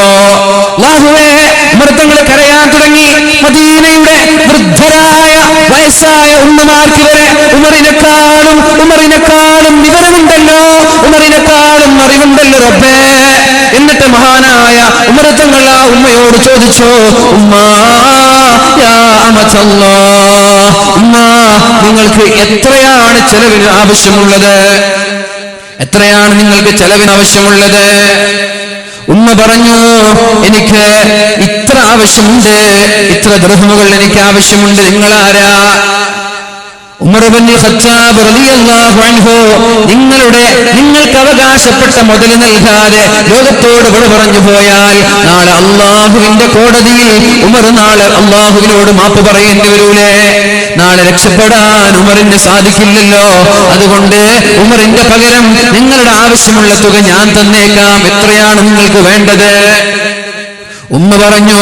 അല്ലാഹുവേ, ഉമർ തങ്ങൾ കരയാൻ തുടങ്ങി. മദീനയുടെ വൃദ്ധരായ വയസ്സായ ഉമ്മമാർക്ക് വരെ ഉമറിനെക്കാളും വിവരമുണ്ടല്ലോ, ഉമറിനെക്കാളും അറിവുണ്ടല്ലോ റബ്ബേ. എന്നിട്ട് മഹാനായ ഉമർ തങ്ങൾ ആ ഉമ്മയോട് ചോദിച്ചു, ഉമ്മാ യാ അമതല്ലാഹ്, ഉമ്മ നിങ്ങൾക്ക് എത്രയാണ് ചെലവിന് ആവശ്യമുള്ളത്? എത്രയാണ് നിങ്ങൾക്ക് ചെലവിന് ആവശ്യമുള്ളത്? ഉമ്മ പറഞ്ഞു, എനിക്ക് ഇത്ര ആവശ്യമുണ്ട്, ഇത്ര ദിർഹമുകൾ എനിക്ക് ആവശ്യമുണ്ട്. നിങ്ങളാരാ? ഉമർ ഇബ്നു ഖത്താബ് റളിയല്ലാഹു അൻഹു നിങ്ങൾക്ക് അവകാശപ്പെട്ട മുതൽ നൽകാതെ ലോകത്തോട് വിട പറഞ്ഞു പോയാൽ നാളെ അള്ളാഹുവിന്റെ കോടതിയിൽ ഉമർ നാളെ അള്ളാഹുവിനോട് മാപ്പ് പറയേണ്ടി വരൂലേ? നാളെ രക്ഷപ്പെടാൻ ഉമറിന് സാധിക്കില്ലല്ലോ. അതുകൊണ്ട് ഉമറിന്റെ പകരം നിങ്ങളുടെ ആവശ്യമുള്ള തുക ഞാൻ തന്നേക്കാം. എത്രയാണ് നിങ്ങൾക്ക് വേണ്ടത്? ഉമ്മ പറഞ്ഞു,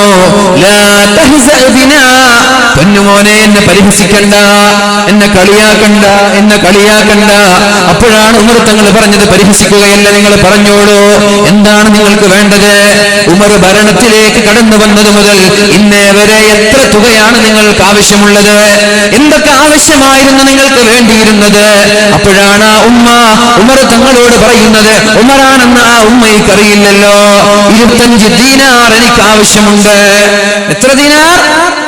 ലാ തഹ്സഅ ബിനാ, പൊന്നുമോനെ എന്നെ പരിഹസിക്കണ്ട, എന്നെ കളിയാക്കണ്ട. അപ്പോഴാണ് ഉമർ തങ്ങൾ പറഞ്ഞത്, പരിഹസിക്കുകയല്ല, നിങ്ങൾ പറഞ്ഞോളൂ, എന്താണ് നിങ്ങൾക്ക് വേണ്ടത്? ഉമർ ഭരണത്തിലേക്ക് കടന്നു വന്നത് മുതൽ ഇന്നേ വരെ എത്ര തുകയാണ് നിങ്ങൾക്ക് ആവശ്യമുള്ളത്? എന്തൊക്കെ ആവശ്യമായിരുന്നു നിങ്ങൾക്ക് വേണ്ടിയിരുന്നത്? അപ്പോഴാണ് ആ ഉമ്മ ഉമർ തങ്ങളോട് പറയുന്നത്, ഉമറാണെന്ന് ആ ഉമ്മയ്ക്കറിയില്ലല്ലോ, 25 ദീനാർ എനിക്ക് ആവശ്യമുണ്ട്. എത്ര ദീനാർ?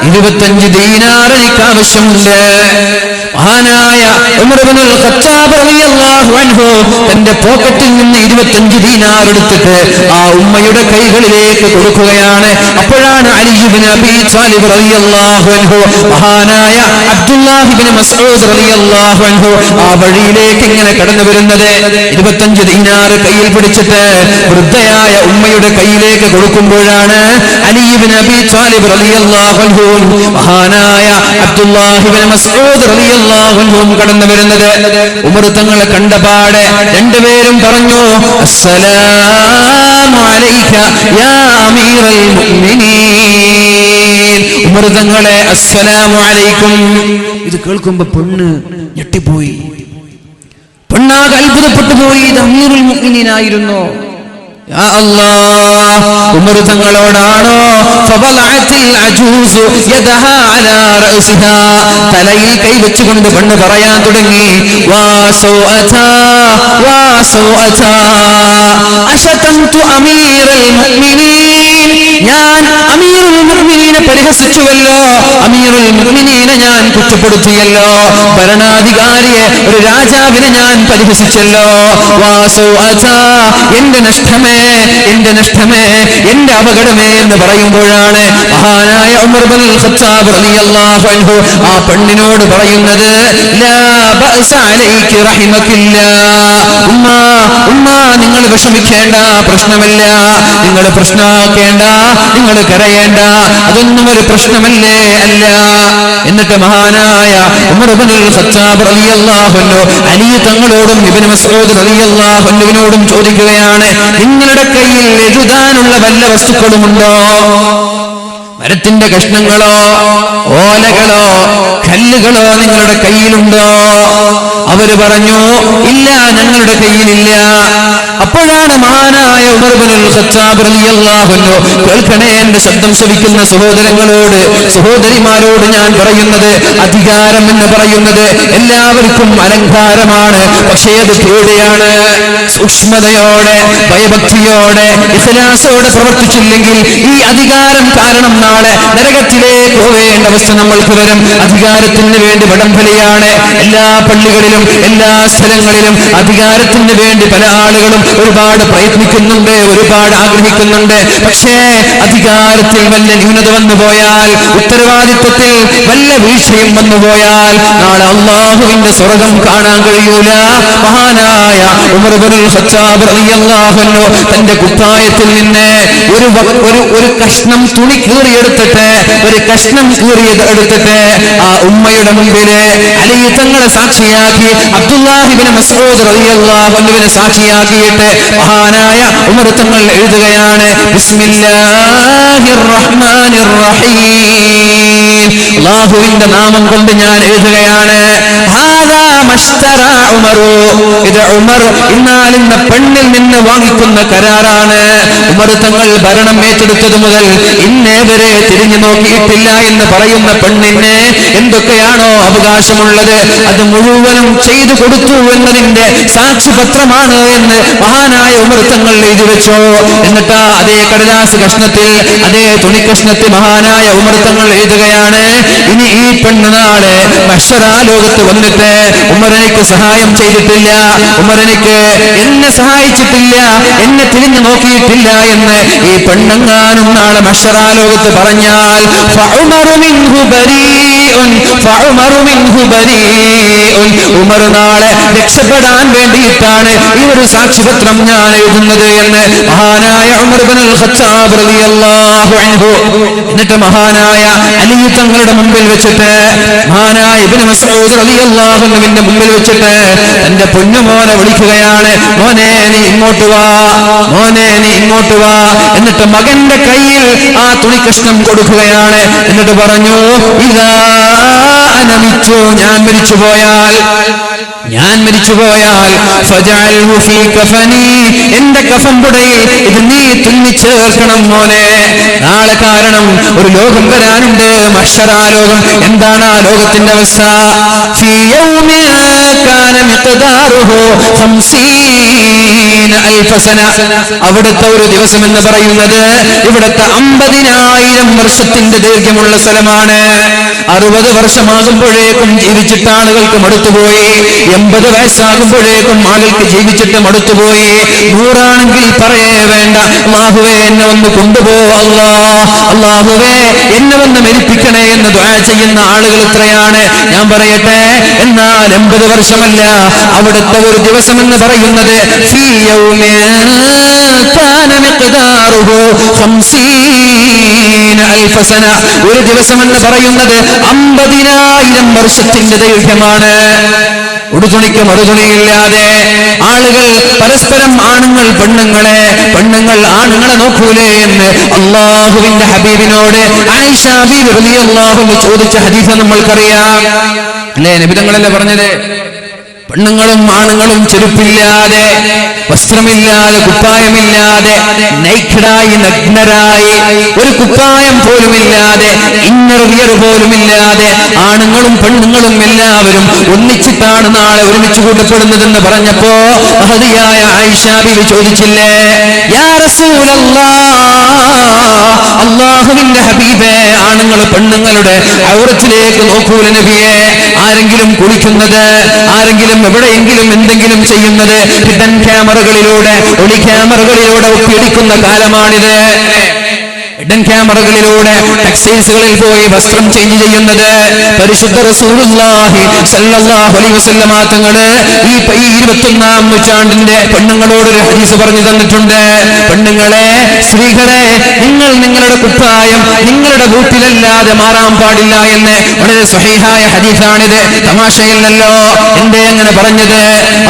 25 ദീനാർ എനിക്ക് ആവശ്യമുണ്ട്. മഹാനായ ഉമർ ഇബ്നുൽ ഖത്താബ് റളിയല്ലാഹു അൻഹു തന്റെ പോക്കറ്റിൽ നിന്ന് 25 ദീനാർ എടുത്തിട്ട് ആ ഉമ്മയുടെ കൈകളിലേക്ക് കൊടുക്കുകയാണ്. അപ്പോഴാണ് അലി ഇബ്നു അബീ ത്വാലിബ് റളിയല്ലാഹു അൻഹു, മഹാനായ അബ്ദുല്ലാഹി ഇബ്നു മസ്ഊദ് റളിയല്ലാഹു അൻഹു ആ വഴിയിലേക്ക് ഇങ്ങനെ കടന്നു വരുന്നത്. 25 ദീനാർ കയ്യിൽ പിടിച്ചിട്ട് വൃദ്ധയായ ഉമ്മയുടെ കയ്യിലേക്ക് കൊടുക്കുമ്പോഴാണ് അലി ഇബ്നു അബീ ത്വാലിബ് റളിയല്ലാഹു അൻഹു മഹാനായ അബ്ദുല്ലാഹി ഇബ്നു മസ്ഊദ് റളിയല്ലാഹു അൻഹു കടന്നു വരുന്നത്. ഉമർ തങ്ങളെ കണ്ടപാടെ രണ്ടുപേരും പറഞ്ഞു, അസ്സലാമു അലൈക യാ അമീറൽ മുഅ്മിനീൻ. ഉമർ തങ്ങളെ അസ്സലാമു അലൈക്കും. ഇത് കേൾക്കുമ്പോ പെണ്ണ് ഞെട്ടിപ്പോയി, പെണ്ണാകെ അത്ഭുതപ്പെട്ടു പോയി. ഇത് അമീറുൽ മുഅ്മിനീനായിരുന്നു. യാ അല്ലാഹ്, ഉമർ തങ്ങളോടാണോ? ഫബലഅത്തിൽ അജൂസ് യദഹാ അലാ റഅസിഹാ, തലയിൽ കൈവച്ചുകൊണ്ട് പെണ്ണ് പറയാൻ തുടങ്ങി, വാ സൗഅതാ വാ സൗഅതാ അശതംതു അമീറൽ മുഅ്മിനീൻ, ഞാൻ അമീറുൽ മുഅ്മിനീനെ പരിഹസിച്ചുവല്ലോ, അമീറുൽ മുഅ്മിനീനെ ഞാൻ കുറ്റപ്പെടുത്തിയല്ലോ, ഭരണാധികാരിയെ, ഒരു രാജാവിനെ ഞാൻ പരിഹസിച്ചല്ലോ. വാ സൗഅതാ, എന്റെ നഷ്ടമേ, എന്റെ നഷ്ടമേ, എന്റെ അപകടമേ എന്ന് പറയുമ്പോഴാണ് മഹാനായ ഉമർ ഇബ്നുൽ ഖത്താബ് റളിയല്ലാഹു അൻഹു ആ പെണ്ണിനോട് പറയുന്നത്, ലാ ബഅസ അലൈകി റഹിമകില്ലാഹ്. ഉമ്മ നിങ്ങൾ വിഷമിക്കേണ്ട, പ്രശ്നമില്ല, നിങ്ങൾ പ്രശ്നമാക്കേണ്ട, നിങ്ങൾ കരയേണ്ട, അതൊന്നും ഒരു പ്രശ്നമല്ലേ അല്ല. എന്നിട്ട് മഹാനായ ഉമർ ഇബ്നുൽ ഖത്താബ് റളിയല്ലാഹു അൻഹു അലി തങ്ങളോടും ഇബ്നു മസ്ഊദ് റളിയല്ലാഹു അൻഹുവിനോടും ചോദിക്കുകയാണ്, നിങ്ങളുടെ കയ്യിൽ എഴുതാനുള്ള വല്ല വസ്തുക്കളുമുണ്ടോ? മരത്തിന്റെ കഷ്ണങ്ങളോ ഓലകളോ കല്ലുകളോ നിങ്ങളുടെ കയ്യിലുണ്ടോ? അവര് പറഞ്ഞു, ഇല്ല, ഞങ്ങളുടെ കയ്യിലില്ല. അപ്പോഴാണ് മഹാനായ ഉമർ ഇബ്നുൽ ഖത്താബ് റളിയല്ലാഹു അൻഹു, കേൾക്കണേ എന്റെ ശബ്ദം ശ്രവിക്കുന്ന സഹോദരങ്ങളോട്, സഹോദരിമാരോട് ഞാൻ പറയുന്നത്, അധികാരം എന്ന് പറയുന്നത് എല്ലാവർക്കും അലങ്കാരമാണ്. പക്ഷേ അത് പേടിയാണ്. സൂക്ഷ്മതയോടെ, ഭയഭക്തിയോടെ, ഇഖ്ലാസോടെ പ്രവർത്തിച്ചില്ലെങ്കിൽ ഈ അധികാരം കാരണം നാളെ നരകത്തിലേക്ക് പോവേണ്ട അവസ്ഥ നമ്മൾക്ക് വരും. അധികാരത്തിന് വേണ്ടി വടംവലിയാണ് എല്ലാ പള്ളികളിലും, എല്ലാ സ്ഥലങ്ങളിലും. അധികാരത്തിന് വേണ്ടി പല ആളുകളും ഒരുപാട് പ്രയത്നിക്കുന്നുണ്ട്, ഒരുപാട് ആഗ്രഹിക്കുന്നുണ്ട്. പക്ഷേ അധികാരത്തിൽ വല്ല ന്യൂനത വന്നു പോയാൽ, ഉത്തരവാദിത്വത്തിൽ വല്ല വീഴ്ചയും വന്നു പോയാൽ നാളെ അള്ളാഹുവിന്റെ സ്വർഗം കാണാൻ കഴിയൂല. മഹാനായ ഉമർ ഇബ്നുൽ ഖത്താബ് റളിയല്ലാഹു അൻഹു തന്റെ കുപ്പായത്തിൽ നിന്ന് ഒരു കഷ്ണം തുണി കീറിയെടുത്തിട്ട്, ഒരു കഷ്ണം കീറിയത് എടുത്തിട്ട് ആ ഉമ്മയുടെ മുമ്പില് അലി തങ്ങളെ സാക്ഷിയാക്കി, അബ്ദുല്ലാഹി ഇബ്നു മസ്ഊദ് റളിയല്ലാഹു അൻഹുവിനെ സാക്ഷിയാക്കിയിട്ട് മഹാനായ ഉമർ തങ്ങൾ എഴുതുകയാണ്, ബിസ്മില്ലാഹിർ റഹ്മാനിർ റഹീം, അല്ലാഹുവിന്റെ നാമം കൊണ്ട് ഞാൻ എഴുതുകയാണ്, ഹാദാ മശ്തറാ ഉമറു, ഇത് ഉമർ ഇന്നാലിന്ന പെണ്ണിൽ നിന്ന് വാങ്ങിക്കുന്ന കരാറാണ്. ഉമർ തങ്ങൾ ഭരണം ഏറ്റെടുത്തത് മുതൽ ഇന്നേ വരെ തിരിഞ്ഞു നോക്കിയിട്ടില്ല എന്ന് പറയുന്ന പെണ്ണിന് എന്തൊക്കെയാണോ അവകാശമുള്ളത് അത് മുഴുവനും ചെയ്തു കൊടുത്തു എന്നതിന്റെ സാക്ഷിപത്രമാണ് എന്ന് മഹാനായ ഉമർ തങ്ങൾ എഴുതി വെച്ചു. എന്നിട്ട് അതേ കടലാസ് കഷ്ണത്തിൽ, അതേ തുണിക്കഷ്ണത്തിൽ മഹാനായ ഉമർ തങ്ങൾ എഴുതുകയാണ്, ഇനി ഈ പെണ്ണ് നാളെ മഹ്ശറാ ലോകത്ത് വന്നിട്ട് ഉമർ എനിക്ക് സഹായം ചെയ്തിട്ടില്ല, ഉമർ എനിക്ക് എന്നെ സഹായിച്ചിട്ടില്ല, എന്നെ തിരിഞ്ഞു നോക്കിയിട്ടില്ല എന്ന് ഈ പെണ്ണങ്ങാനും നാളെ മഹ്ശറാ ലോകത്ത് പറഞ്ഞാൽ ഉമർ നാളെ രക്ഷപ്പെടാൻ വേണ്ടിയിട്ടാണ് ഈ ഒരു സാക്ഷ്യപത്രം ഞാൻ എഴുതുന്നത് എന്ന് മഹാനായ ഉമർ ഇബ്നുൽ ഖത്താബ് റളിയല്ലാഹു അൻഹു. എന്നിട്ട് മഹാനായ അലി തങ്ങളുടെ മുമ്പിൽ വെച്ചിട്ട് മഹാനായ ഇബ്നു മസ്ഊദ് റളിയല്ലാഹു അൻഹുവിന്റെ മുമ്പിൽ വെച്ചിട്ട് തന്റെ പൊന്നുമോനെ വിളിക്കുകയാണ്, മോനെ നീ ഇങ്ങോട്ട് വാ, മോനെ നീ ഇങ്ങോട്ട് വാ. എന്നിട്ട് മകന്റെ കയ്യിൽ ആ തുണി കഷ്ണം കൊടുക്കുകയാണ്. എന്നിട്ട് പറഞ്ഞു, ഇതാ അനമിച്ചു, ഞാൻ മരിച്ചു പോയാൽ ഫജഅൽഹു ഫീ കഫനി, എന്റെ കഫൻപുടയിൽ ഇത് നീ തുന്നി ചേർക്കണം മോനെ. നാളെ കാരണം ഒരു ലോകം വരാനുണ്ട്, മഹ്ശറാ ലോകം. എന്താണ് ആ ലോകത്തിന്റെ അവസ്ഥ? ഫീ യൗമിൻ കാന മിഖ്ദാറുഹു 50,000 സന. അവിടുത്തെ ഒരു ദിവസം എന്ന് പറയുന്നത് ഇവിടുത്തെ 50,000 വർഷത്തിന്റെ ദൈർഘ്യമുള്ള സ്ഥലമാണ്. 60 വർഷമാകുമ്പോഴേക്കും ജീവിച്ചിട്ട് ആളുകൾക്ക് മടുത്തുപോയി, 80 വയസ്സാകുമ്പോഴേക്കും ആളുകൾക്ക് ജീവിച്ചിട്ട് മടുത്തുപോയി. 100 ആണെങ്കിൽ പറയേ വേണ്ട, അല്ലാഹുവേ എന്നെ ഒന്ന് കൊണ്ടുപോ, അല്ലാഹുവേ എന്നെ ഒന്ന് മരിപ്പിക്കണേ എന്ന് ദുആ ചെയ്യുന്ന ആളുകൾ ഇത്രയാണ്. ഞാൻ പറയട്ടെ, എന്നാൽ 80 വർഷമല്ല, അവിടുത്തെ ഒരു ദിവസം എന്ന് പറയുന്നത് ഫീ യൗമിൻ കാന മിഖ്ദാറുഹു 50,000 സന. ഒരു ദിവസം എന്ന് പറയുന്നത് 50,000 വർഷത്തിന്റെ ദൈർഘ്യമാണ്. ഉടുതുണിക്ക് മറുതുണിയില്ലാതെ ആളുകൾ പരസ്പരം ആണുങ്ങൾ പെണ്ണുങ്ങൾ ആണുങ്ങളെ നോക്കൂലേ എന്ന് അല്ലാഹുവിന്റെ ഹബീബിനോട് ആയിഷ ബീവി റളിയല്ലാഹു അൻഹ ചോദിച്ച ഹദീസ് നമ്മൾക്കറിയാം അല്ലേ? നബി തങ്ങളല്ലേ പറഞ്ഞത്, പെണ്ണുങ്ങളും ആണുങ്ങളും ചെരുപ്പില്ലാതെ, വസ്ത്രമില്ലാതെ, കുപ്പായമില്ലാതെ, നൈക്കഡായി, നഗ്നരായി, ഒരു കുപ്പായം പോലുമില്ലാതെ, ഇന്നർ വിയർ പോലുമില്ലാതെ ആണുങ്ങളും പെണ്ണുങ്ങളും എല്ലാവരും ഒന്നിച്ചിട്ടാണ് നാളെ ഒരുമിച്ച് കൂട്ടപ്പെടുന്നതെന്ന് പറഞ്ഞപ്പോ മഹദിയായ ആയിഷ ബീവി ചോദിച്ചില്ലേ, യാ റസൂലല്ലാഹ്, അല്ലാഹുവിന്റെ ഹബീബേ, ആണുങ്ങൾ പെണ്ണുങ്ങളുടെ ഔറത്തിലേക്ക് നോക്കൂല നബിയെ. ആരെങ്കിലും കുളിക്കുന്നത്, ആരെങ്കിലും എവിടെയെങ്കിലും എന്തെങ്കിലും ചെയ്യുന്നത് ഹിഡൻ ക്യാമറകളിലൂടെ, ഒളി ക്യാമറകളിലൂടെ ഒപ്പിയെടുക്കുന്ന കാലമാണിത്. ഹിഡൻ ക്യാമറകളിലൂടെ ടെക്സ്റ്റൈൽസുകളിൽ പോയി വസ്ത്രം ചേഞ്ച് ചെയ്യുന്നത് പരിശുദ്ധ റസൂലുള്ളാഹി സ്വല്ലല്ലാഹു അലൈഹി വസല്ലമ തങ്ങള് ഈ 21-ാം നൂറ്റാണ്ടിന്റെ പെണ്ണുങ്ങളോടൊരു ഹദീസ് പറഞ്ഞു തന്നിട്ടുണ്ട്. പെണ്ണുങ്ങളെ, സ്ത്രീകളെ, നിങ്ങൾ നിങ്ങളുടെ കുപ്പായം നിങ്ങളുടെ വീട്ടിലല്ലാതെ മാറാൻ പാടില്ല എന്ന് വളരെ സ്വഹീഹായ ഹദീസാണിത്, തമാശയില്ലല്ലോ. എന്തേ അങ്ങനെ പറഞ്ഞത്?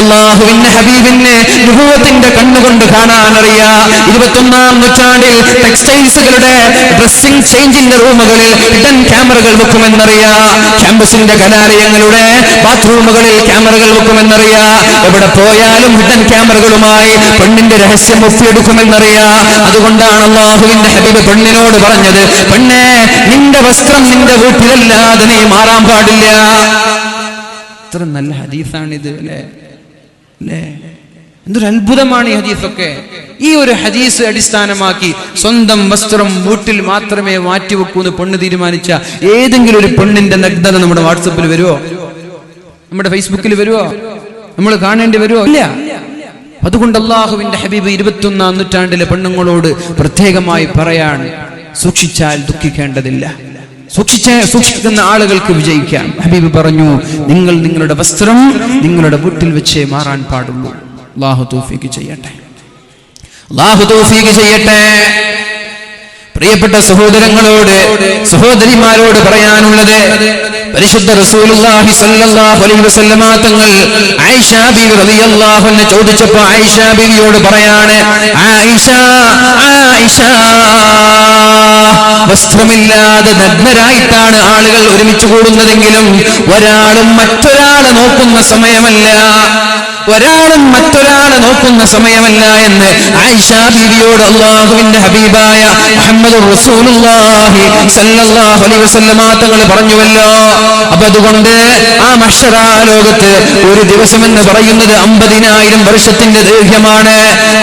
അല്ലാഹുവിന്റെ ഹബീബിനെ നുബുവത്തിന്റെ കണ്ണുകൊണ്ട് കാണാനറിയാം. 21-ാം നൂറ്റാണ്ടിൽ ടെക്സ്റ്റൈൽസുകളുടെ ഡ്രസ്സിംഗ് ചേഞ്ചിന്റെ റൂമുകളിൽ ഹിഡൻ ക്യാമറകൾ വെക്കുമെന്നറിയാം. ക്യാമ്പസിന്റെ കലാലയങ്ങളുടെ ബാത്റൂമുകളിൽ ക്യാമറകൾ വെക്കുമെന്നറിയാം. എവിടെ പോയാലും ഹിഡൻ ക്യാമറകളുമായി പെണ്ണിന്റെ രഹസ്യം ഒപ്പിയെടുക്കുമെന്നറിയാം. അതുകൊണ്ടാണ് അല്ലാഹുവിന്റെ ഹബീബ് പെണ്ണിനോട് പറഞ്ഞത്, പെണ്ണേ, നിന്റെ വസ്ത്രം നിന്റെ വീട്ടിലല്ലാതെ നീ മാറാൻ പാടില്ല. എത്ര നല്ല ഹദീസാണിത് അല്ലേ? എന്തൊരു അത്ഭുതമാണ് ഈ ഹദീസൊക്കെ. ഈ ഒരു ഹദീസ് അടിസ്ഥാനമാക്കി സ്വന്തം വസ്ത്രം വീട്ടിൽ മാത്രമേ മാറ്റിവെക്കൂന്ന് പെണ്ണ് തീരുമാനിച്ച ഏതെങ്കിലും ഒരു പെണ്ണിന്റെ നഗ്നത നമ്മുടെ വാട്സപ്പിൽ വരുമോ? നമ്മുടെ ഫേസ്ബുക്കിൽ വരുമോ? നമ്മൾ കാണേണ്ടി വരുമോ? ഇല്ല. അതുകൊണ്ട് അല്ലാഹുവിന്റെ ഹബീബ് 21-ാം നൂറ്റാണ്ടിലെ പെണ്ണുങ്ങളോട് പ്രത്യേകമായി പറയാണ്, സൂക്ഷിച്ചാൽ ദുഃഖിക്കേണ്ടതില്ല, സൂക്ഷിക്കുന്ന ആളുകൾക്ക് വിജയിക്കാം. ഹബീബ് പറഞ്ഞു, നിങ്ങൾ നിങ്ങളുടെ വസ്ത്രം നിങ്ങളുടെ വീട്ടിൽ വെച്ചേ മാറാൻ പാടുള്ളൂ. അല്ലാഹു തൗഫീഖ് ചെയ്യട്ടെ. പ്രിയപ്പെട്ട സഹോദരങ്ങളോട്, സഹോദരിമാരോട് പറയാനുള്ളത്, പരിശുദ്ധ റസൂലുള്ളാഹി സ്വല്ലല്ലാഹു അലൈഹി വസല്ലമ തങ്ങൾ ആയിഷ ബീവി റളിയല്ലാഹു അൻഹ ചോദിച്ചപ്പോൾ ആയിഷ ബീവിയോട് പറയാണ്, ആയിഷ, വസ്ത്രമില്ലാതെ നഗ്നരായിട്ടാണ് ആളുകൾ ഒരുമിച്ച് കൂടുന്നതെങ്കിലും ഒരാളും മറ്റൊരാളെ നോക്കുന്ന സമയമല്ല. ഒരാളും മറ്റൊരാളെ നോക്കുന്ന സമയമല്ല എന്ന് ആയിഷ ബീവിയോട് അല്ലാഹുവിന്റെ ഹബീബായ മുഹമ്മദുർ റസൂലുള്ളാഹി സ്വല്ലല്ലാഹു അലൈഹി വസല്ലമ തങ്ങൾ പറഞ്ഞുവല്ലോ. അപ്പൊ അതുകൊണ്ട് ആ മഹ്ശറ ലോകത്ത് ഒരു ദിവസം എന്ന് പറയുന്നത് 50,000 വർഷത്തിന്റെ ദൈർഘ്യമാണ്.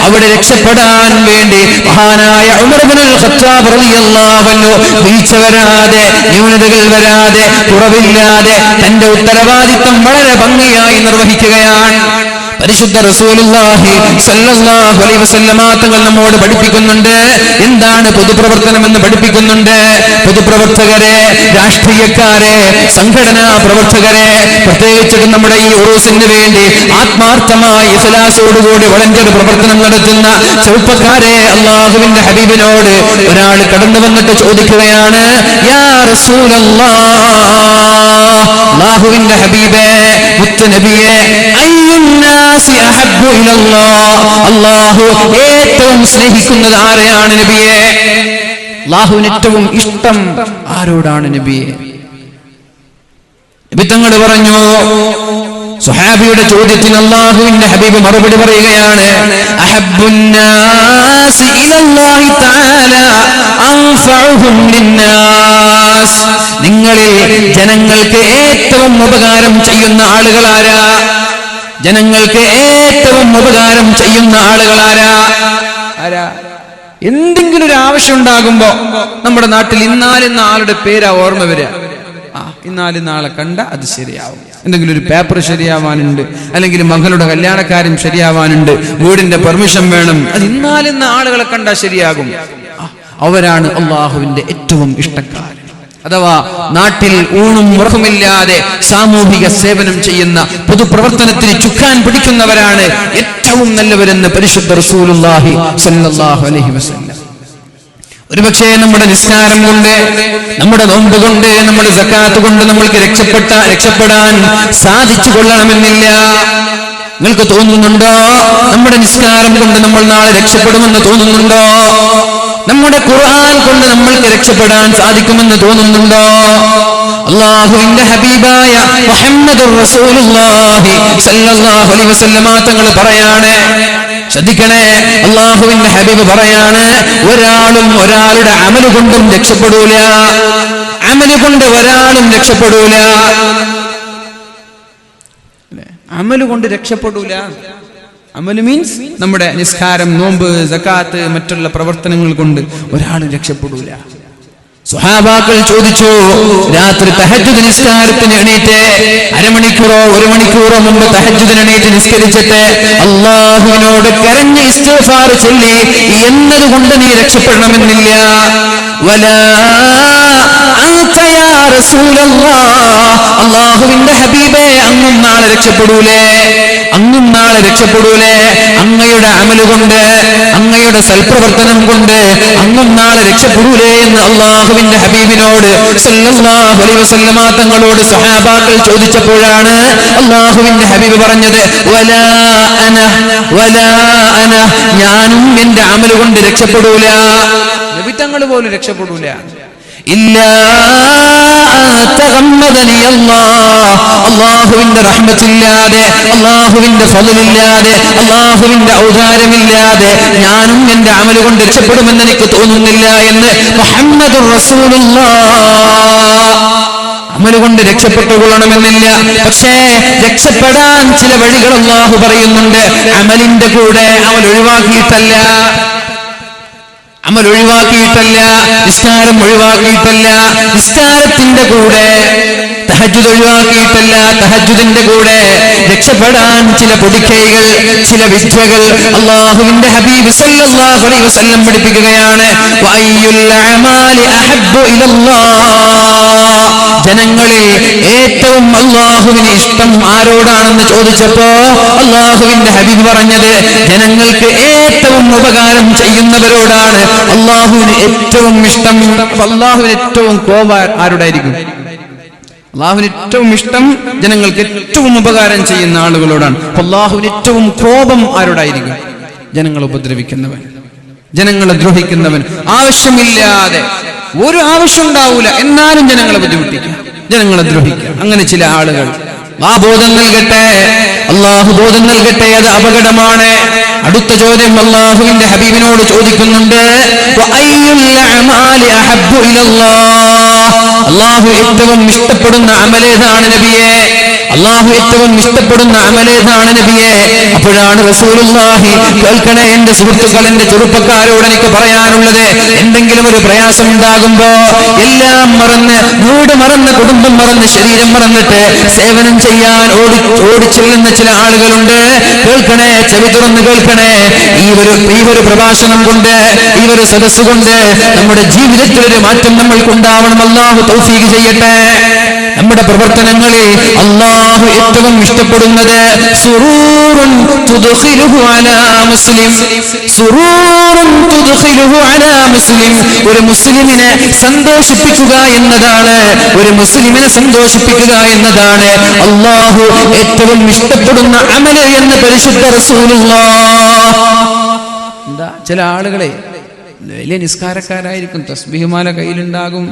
അവിടെ രക്ഷപ്പെടാൻ വേണ്ടി മഹാനായ ഉമർ ഇബ്നുൽ ഖത്താബ് റളിയല്ലാഹു അൻഹു വീഴ്ച വരാതെ, ന്യൂനതകൾ വരാതെ, കുറവില്ലാതെ തന്റെ ഉത്തരവാദിത്വം വളരെ ഭംഗിയായി നിർവഹിക്കുകയാണ്. പരിശുദ്ധ റസൂലുള്ളാഹി സ്വല്ലല്ലാഹു അലൈഹി വസല്ലമ തങ്ങൾ നമ്മോട് പഠിപ്പിക്കുന്നുണ്ട്. എന്താണ് പൊതുപ്രവർത്തനം എന്ന് പഠിപ്പിക്കുന്നുണ്ട്. പൊതുപ്രവർത്തകരെ, രാഷ്ട്രീയക്കാരെ, സംഘടനാ പ്രവർത്തകരെ, പ്രത്യേകിച്ചും നമ്മുടെ ഈ ഉറൂസിന് വേണ്ടി ആത്മാർത്ഥമായി ഇഖ്ലാസോടുകൂടി വളണ്ടിയർ പ്രവർത്തനം നടത്തുന്ന ചെറുപ്പക്കാരെ, അല്ലാഹുവിന്റെ ഹബീബിനോട് ഒരാൾ കടന്നു വന്നിട്ട് ചോദിക്കുകയാണ്, യാ റസൂലല്ലാഹ്, അല്ലാഹുവിന്റെ ഹബീബേ, മുത്ത് നബിയേ, അല്ലാഹു ഏറ്റവും സ്നേഹിക്കുന്നത് ആരെയാണ് നബിയെ? അല്ലാഹുവിന് ഏറ്റവും ഇഷ്ടം ആരോടാണ് നബിയെ? നബി തങ്ങൾ പറഞ്ഞു. സ്വഹാബിയുടെ ചോദ്യത്തിന് അല്ലാഹുവിന്റെ ഹബീബ് മറുപടി പറയുകയാണ്, അഹബ്ബുന്നാസി ഇലല്ലാഹി തആല അൻഫഉഹും ലിന്നാസ്. നിങ്ങളിൽ ജനങ്ങൾക്ക് ഏറ്റവും ഉപകാരം ചെയ്യുന്ന ആളുകൾ ആരാ? ജനങ്ങൾക്ക് ഏറ്റവും ഉപകാരം ചെയ്യുന്ന ആളുകൾ ആരാ? എന്തെങ്കിലും ഒരു ആവശ്യം ഉണ്ടാകുമ്പോ നമ്മുടെ നാട്ടിൽ ഇന്നാലിന്ന ആളുടെ പേരാ ഓർമ്മ വരിക. ഇന്നാലിന്ന ആളെ കണ്ട അത് ശരിയാവും. എന്തെങ്കിലും ഒരു പേപ്പർ ശരിയാവാനുണ്ട്, അല്ലെങ്കിൽ മകളുടെ കല്യാണക്കാരും ശരിയാവാനുണ്ട്, വീടിന്റെ പെർമിഷൻ വേണം, അത് ഇന്നാലിന്ന ആളുകളെ കണ്ടാൽ ശരിയാകും. അവരാണ് അല്ലാഹുവിന്റെ ഏറ്റവും ഇഷ്ടക്കാർ. അഥവാ നാട്ടിൽ ഊണും ഉറക്കമില്ലാതെ സാമൂഹിക സേവനം ചെയ്യുന്ന, പൊതുപ്രവർത്തനത്തിന് ചുക്കാൻ പിടിക്കുന്നവരാണ് ഏറ്റവും നല്ലവരെന്ന് പരിശുദ്ധ റസൂലുള്ളാഹി സ്വല്ലല്ലാഹു അലൈഹി വസല്ലം. ഒരുപക്ഷേ നമ്മുടെ നിസ്കാരം കൊണ്ട്, നമ്മുടെ നോമ്പ് കൊണ്ട്, നമ്മുടെ സക്കാത്ത് കൊണ്ട് നമ്മൾക്ക് രക്ഷപ്പെടാൻ സാധിച്ചു കൊള്ളണമെന്നില്ല. നിങ്ങൾക്ക് തോന്നുന്നുണ്ടോ നമ്മുടെ നിസ്കാരം കൊണ്ട് നമ്മൾ നാളെ രക്ഷപ്പെടുമെന്ന് തോന്നുന്നുണ്ടോ? നമ്മുടെ ഖുർആൻ കൊണ്ട് നമ്മൾക്ക് രക്ഷപ്പെടാൻ സാധിക്കുമെന്ന് തോന്നുന്നുണ്ടോ? അല്ലാഹുവിന്റെ ഹബീബായ മുഹമ്മദുർ റസൂലുള്ളാഹി സ്വല്ലല്ലാഹു അലൈഹി വസല്ലമ തങ്ങൾ പറയാണ്, ശ്രദ്ധിക്കണേ, അല്ലാഹുവിന്റെ ഹബീബ് പറയാണ്, ഒരാളും ഒരാളുടെ അമല് കൊണ്ടും രക്ഷപ്പെടൂല. അമല് കൊണ്ട് ഒരാളും രക്ഷപ്പെടൂല. അമല് കൊണ്ട് രക്ഷപ്പെടൂല. അമല് മീൻസ് നമ്മുടെ നിസ്കാരം, നോമ്പ്, സക്കാത്ത്, മറ്റുള്ള പ്രവർത്തനങ്ങൾ കൊണ്ട് ഒരാളും രക്ഷപ്പെടൂല. സ്വഹാബാക്കൾ ചോദിച്ചു, രാത്രി തഹജ്ജുദ് നിസ്കാരത്തിന് എണീറ്റ് അരമണിക്കൂറോ 1 മണിക്കൂറോ മുമ്പ് തഹജ്ജുദിന് എണീറ്റ് നിസ്കരിച്ചിട്ട് അല്ലാഹുവിനോട് കരഞ്ഞ് ഇസ്തിഗ്ഫാർ ചൊല്ലി എന്നതുകൊണ്ട് നീ രക്ഷപ്പെടണമെന്നില്ല. വലാ അൻത യാ റസൂലല്ലാഹ്, അല്ലാഹുവിന്റെ ഹബീബേ, അങ്ങും നാളെ രക്ഷപ്പെടൂലേ? അങ്ങും നാളെ രക്ഷപ്പെടൂലേ? അങ്ങയുടെ അമല് കൊണ്ട്, അങ്ങയുടെ സൽപ്രവർത്തനം കൊണ്ട് അങ്ങും നാളെ രക്ഷപ്പെടൂലേ എന്ന് അല്ലാഹുവിന്റെ ഹബീബിനോട് സ്വല്ലല്ലാഹു അലൈഹി വസല്ലമ തങ്ങളോട് സ്വഹാബാക്കൾ ചോദിച്ചപ്പോഴാണ് അല്ലാഹുവിന്റെ ഹബീബ് പറഞ്ഞത്, വലാ അന, ഞാനും എന്റെ അമല് കൊണ്ട് രക്ഷപ്പെടൂല. നബി തങ്ങൾ പോലും രക്ഷപ്പെടൂല. അല്ലാഹുവിന്റെ റഹ്മത്തില്ലാതെ, അല്ലാഹുവിന്റെ ഫളലില്ലാതെ, അല്ലാഹുവിന്റെ ഔദാര്യമില്ലാതെ ഞാനും എന്റെ അമല് കൊണ്ട് രക്ഷപ്പെടുമെന്ന് എനിക്ക് തോന്നുന്നില്ല എന്ന് മുഹമ്മദുർ റസൂലുള്ളാഹ്. അമല് കൊണ്ട് രക്ഷപ്പെട്ടുകൊള്ളണമെന്നില്ല. പക്ഷേ രക്ഷപ്പെടാൻ ചില വഴികൾ അല്ലാഹു പറയുന്നുണ്ട്. അമലിന്റെ കൂടെ അമൽ ഒഴിവാക്കിയിട്ടല്ല, നിസ്കാരം ഒഴിവാക്കിയിട്ടല്ല, നിസ്കാരത്തിന്റെ കൂടെ തഹജ്ജുദ് ഒഴിവാക്കിയിട്ടല്ല, തഹജ്ജുദിന്റെ കൂടെ രക്ഷപ്പെടാൻ ചില പൊടിക്കൈകൾ, ചില വിദ്യകൾ അല്ലാഹുവിന്റെ ഹബീബ് സ്വല്ലല്ലാഹു അലൈഹി വസല്ലം പഠിപ്പിക്കുകയാണ്. വഅയ്യുൽ അഅമാലി അഹബ്ബു ഇലല്ലാഹ്, ജനങ്ങളിൽ ഏറ്റവും അല്ലാഹുവിന് ഇഷ്ടം ആരോടാണെന്ന് ചോദിച്ചപ്പോ അല്ലാഹുവിന്റെ ഹബീബ് പറഞ്ഞത്, ജനങ്ങൾക്ക് ഏറ്റവും ഉപകാരം ചെയ്യുന്നവരോടാണ് അല്ലാഹുവിന് ഏറ്റവും ഇഷ്ടം. അല്ലാഹുവിന് ഏറ്റവും കോപം ആരോടായിരിക്കും? അല്ലാഹുവിന് ഏറ്റവും ഇഷ്ടം ജനങ്ങൾക്ക് ഏറ്റവും ഉപകാരം ചെയ്യുന്ന ആളുകളോടാണ്. അല്ലാഹുവിന് ഏറ്റവും കോപം ആരോടായിരിക്കും? ജനങ്ങളെ ഉപദ്രവിക്കുന്നവൻ, ജനങ്ങളെ ദ്രോഹിക്കുന്നവൻ. ആവശ്യമില്ലാതെ, ഒരു ആവശ്യം ഉണ്ടാവൂല എന്നാലും ജനങ്ങളെ ബുദ്ധിമുട്ടിക്കുക, ജനങ്ങളെ ദ്രോഹിക്കുക. അങ്ങനെ ചില ആളുകൾ ബോധം നൽകട്ടെ, അള്ളാഹു ബോധം നൽകട്ടെ. അത് അപകടമാണ്. അടുത്ത ചോദ്യം അള്ളാഹുവിന്റെ ഹബീബിനോട് ചോദിക്കുന്നുണ്ട്, അള്ളാഹു ഏറ്റവും ഇഷ്ടപ്പെടുന്ന അമലേതാണ് നബിയെ? അള്ളാഹു ഏറ്റവും ഇഷ്ടപ്പെടുന്ന അമലേതാണ് നബിയെ? അപ്പോഴാണ് റസൂലുള്ളാഹി, കേൾക്കണേ എന്റെ സുഹൃത്തുക്കൾ, എന്റെ ചെറുപ്പക്കാരോട് എനിക്ക് പറയാനുള്ളത്, എന്തെങ്കിലും ഒരു പ്രയാസം ഉണ്ടാകുമ്പോ എല്ലാം മറന്ന്, വീട് മറന്ന്, കുടുംബം മറന്ന്, ശരീരം മറന്നിട്ട് സേവനം ചെയ്യാൻ ഓടിച്ചെല്ലുന്ന ചില ആളുകളുണ്ട്. കേൾക്കണേ, ചെവി തുറന്ന് കേൾക്കണേ. ഈ ഒരു പ്രഭാഷണം കൊണ്ട്, ഈ ഒരു സദസ് കൊണ്ട് നമ്മുടെ ജീവിതത്തിൽ ഒരു മാറ്റം നമ്മൾക്കുണ്ടാവണം. അല്ലാഹു തൗഫീഖ് ചെയ്യട്ടെ. നമ്മുടെ പ്രവർത്തനങ്ങളിൽ അല്ലാഹു ഏറ്റവും ഇഷ്ടപ്പെടുന്നത് സുറൂറുൻ തുദ്ഖിലുഹു അലാ മുസ്ലിം, സുറൂറുൻ തുദ്ഖിലുഹു അലാ മുസ്ലിം. ഒരു മുസ്ലിമിനെ സന്തോഷിപ്പിക്കുക എന്നതാണ്, ഒരു മുസ്ലിമിനെ സന്തോഷിപ്പിക്കുക എന്നതാണ് അല്ലാഹു ഏറ്റവും ഇഷ്ടപ്പെടുന്ന അമല് എന്ന് പരിശുദ്ധ റസൂലുള്ളാഹ്. എന്താ, ചില ആളുകളെ വലിയ നിസ്കാരക്കാരായിരിക്കും, തസ്ബീഹ്മാല കയ്യിലുണ്ടാകും,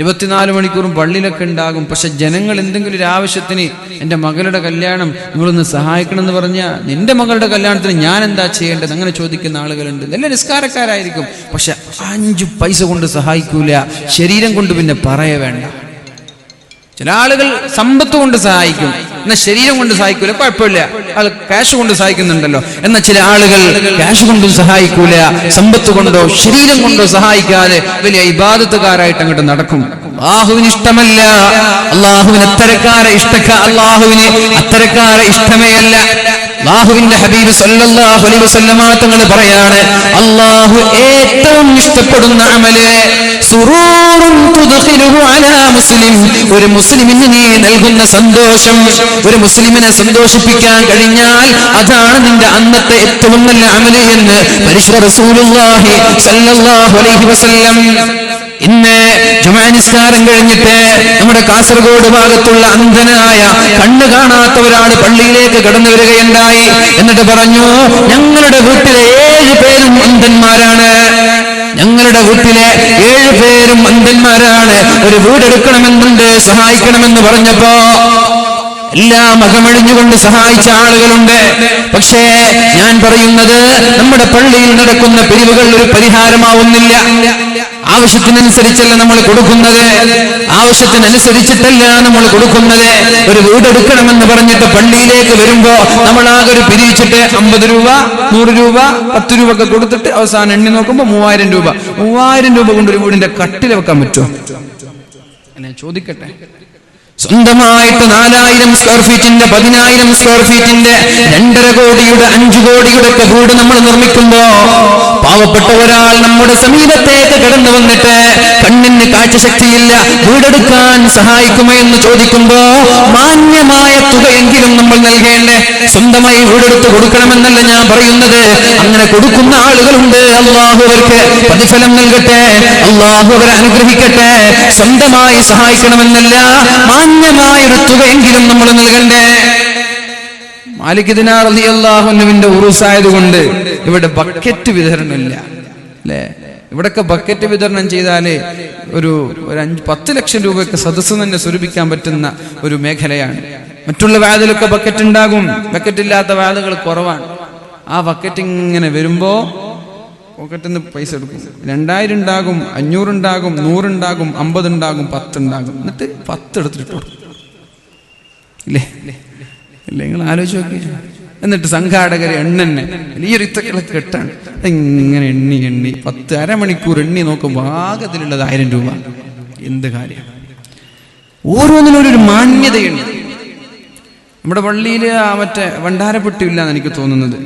24 മണിക്കൂറും പള്ളിയിലൊക്കെ ഉണ്ടാകും. പക്ഷെ ജനങ്ങൾ എന്തെങ്കിലും ഒരു ആവശ്യത്തിന്, എൻ്റെ മകളുടെ കല്യാണം നിങ്ങളൊന്ന് സഹായിക്കണം എന്ന് പറഞ്ഞാൽ, നിന്റെ മകളുടെ കല്യാണത്തിന് ഞാൻ എന്താ ചെയ്യേണ്ടത്, അങ്ങനെ ചോദിക്കുന്ന ആളുകളുണ്ട്. നല്ല നിസ്കാരക്കാരായിരിക്കും, പക്ഷെ 5 പൈസ കൊണ്ട് സഹായിക്കൂല, ശരീരം കൊണ്ട് പിന്നെ പറയ വേണ്ട. ചില ആളുകൾ സമ്പത്ത് കൊണ്ട് സഹായിക്കും, എന്നാൽ ശരീരം കൊണ്ട് സഹായിക്കൂല. കുഴപ്പമില്ല, ആൾ ക്യാഷ് കൊണ്ട് സഹായിക്കുന്നുണ്ടല്ലോ. എന്നാൽ ചില ആളുകൾ ക്യാഷ് കൊണ്ടും സഹായിക്കൂല, സമ്പത്ത് കൊണ്ടോ ശരീരം കൊണ്ടോ സഹായിക്കാതെ വലിയ ഇബാദത്തുകാരായിട്ട് അങ്ങോട്ട് നടക്കും. അല്ലാഹുവിന് ഇഷ്ടമല്ല, അല്ലാഹുവിന് അത്തരക്കാരെ ഇഷ്ടമേ അല്ല. അല്ലാഹുവിന്റെ ഹബീബ് സല്ലല്ലാഹു അലൈഹി വസല്ലമ തങ്ങൾ പറയാണ്, അല്ലാഹു ഏറ്റവും ഇഷ്ടപ്പെടുന്ന അമല് സുറൂറുൻ തുദ്ഖിലുഹു അലാ മുസ്ലിം. ഒരു മുസ്ലിമിന് നീ നൽകുന്ന സന്തോഷം, ഒരു മുസ്ലിമിനെ സന്തോഷിപ്പിക്കാൻ കഴിഞ്ഞാൽ അതാണ് നിന്റെ അന്നത്തെ ഏറ്റവും നല്ല അമല് എന്ന് പരിശുദ്ധ റസൂലുള്ളാഹി സല്ലല്ലാഹു അലൈഹി വസല്ലം. ഇന്ന് ജുമാ നിസ്കാരം കഴിഞ്ഞിട്ട് നമ്മുടെ കാസർഗോഡ് ഭാഗത്തുള്ള അന്ധനായ, കണ്ണ് കാണാത്ത ഒരാൾ പള്ളിയിലേക്ക് കടന്നു വരികയുണ്ടായി. എന്നിട്ട് പറഞ്ഞു, ഞങ്ങളുടെ വീട്ടിലെ 7 പേരും അന്ധന്മാരാണ്, ഞങ്ങളുടെ വീട്ടിലെ 7 പേരും അന്ധന്മാരാണ്, ഒരു വീടെടുക്കണമെന്നുണ്ട്, സഹായിക്കണമെന്ന് പറഞ്ഞപ്പോ എല്ലാം അകമഴിഞ്ഞുകൊണ്ട് സഹായിച്ച ആളുകളുണ്ട്. പക്ഷേ ഞാൻ പറയുന്നത്, നമ്മുടെ പള്ളിയിൽ നടക്കുന്ന പിരിവുകൾ ഒരു പരിഹാരമാവുന്നില്ല. ആവശ്യത്തിനനുസരിച്ചല്ല നമ്മൾ കൊടുക്കുന്നത്, ആവശ്യത്തിനനുസരിച്ചിട്ടല്ല നമ്മൾ കൊടുക്കുന്നത്. ഒരു വീടെടുക്കണമെന്ന് പറഞ്ഞിട്ട് പള്ളിയിലേക്ക് വരുമ്പോ നമ്മളാകെ ഒരു പിരിച്ചിട്ട് 50 രൂപ, 100 രൂപ, 10 രൂപ ഒക്കെ കൊടുത്തിട്ട് അവസാനം എണ്ണി നോക്കുമ്പോ 3000 രൂപ. 3000 രൂപ കൊണ്ട് ഒരു വീടിന്റെ കട്ടിൽ വെക്കാൻ പറ്റുമോ? ഞാൻ ചോദിക്കട്ടെ. സ്വന്തമായിട്ട് 4000 സ്ക്വയർ ഫീറ്റിന്റെ, 10000 സ്ക്വയർ ഫീറ്റിന്റെ, 2.5 കോടിയുടെ, 5 കോടിയുടെ ഒക്കെ വീട് നമ്മൾ നിർമ്മിക്കുമ്പോ പാവപ്പെട്ട ഒരാൾ നമ്മുടെ സമീപത്തേക്ക് കടന്നു വന്നിട്ട് കണ്ണിന് കാഴ്ചശക്തിയില്ല, വീടെടുക്കാൻ സഹായിക്കുമോ എന്ന് ചോദിക്കുമ്പോ മാന്യമായ തുകയെങ്കിലും നമ്മൾ നൽകേണ്ടേ? സ്വന്തമായി വീടെടുത്ത് കൊടുക്കണമെന്നല്ല ഞാൻ പറയുന്നത്. അങ്ങനെ കൊടുക്കുന്ന ആളുകളുണ്ട്, അല്ലാഹു അവർക്ക് പ്രതിഫലം നൽകട്ടെ, അല്ലാഹു അവരെ അനുഗ്രഹിക്കട്ടെ. സ്വന്തമായി സഹായിക്കണമെന്നല്ല, മാന്യമായൊരു തുകയെങ്കിലും നമ്മൾ നൽകണ്ടേ? മാലിക് ദിനാർ റളിയല്ലാഹു അൻഹുവിന്റെ ഉറൂസായതുകൊണ്ട് ഇവിടെ ബക്കറ്റ് വിതരണമില്ല, അല്ലേ? ഇവിടൊക്കെ ബക്കറ്റ് വിതരണം ചെയ്താലേ ഒരു 5-10 ലക്ഷം രൂപയ്ക്ക് സദസ്സ് തന്നെ സ്വരൂപിക്കാൻ പറ്റുന്ന ഒരു മേഖലയാണ്. മറ്റുള്ള വാതിലൊക്കെ ബക്കറ്റ് ഉണ്ടാകും, ബക്കറ്റ് ഇല്ലാത്ത വാതിലുകൾ കുറവാണ്. ആ ബക്കറ്റ് ഇങ്ങനെ വരുമ്പോ പോക്കറ്റിൽ നിന്ന് പൈസ എടുക്കും. 2000 ഉണ്ടാകും, 500 ഉണ്ടാകും, 100 ഉണ്ടാകും, 50 ഉണ്ടാകും, 10 ഉണ്ടാകും. എന്നിട്ട് 10 എടുത്തിട്ട് കൊടുക്കും. ഇല്ലേ ഇല്ലേ, നിങ്ങൾ ആലോചിച്ച് നോക്കി. എന്നിട്ട് സംഘാടകരെ എണ്ണന്നെ വലിയൊരു ഇത്രകളൊക്കെ കെട്ടാണ്, ഇങ്ങനെ എണ്ണി 10 അരമണിക്കൂർ എണ്ണി നോക്കുമ്പോൾ ആകത്തിലുള്ളത് 1000 രൂപ. എന്ത് കാര്യം! ഓരോന്നിനോടൊരു മാന്യതയുണ്ട്. നമ്മുടെ പള്ളിയിൽ മറ്റേ ഭണ്ഡാരപ്പെട്ടി ഇല്ലാന്ന് എനിക്ക് തോന്നുന്നത്.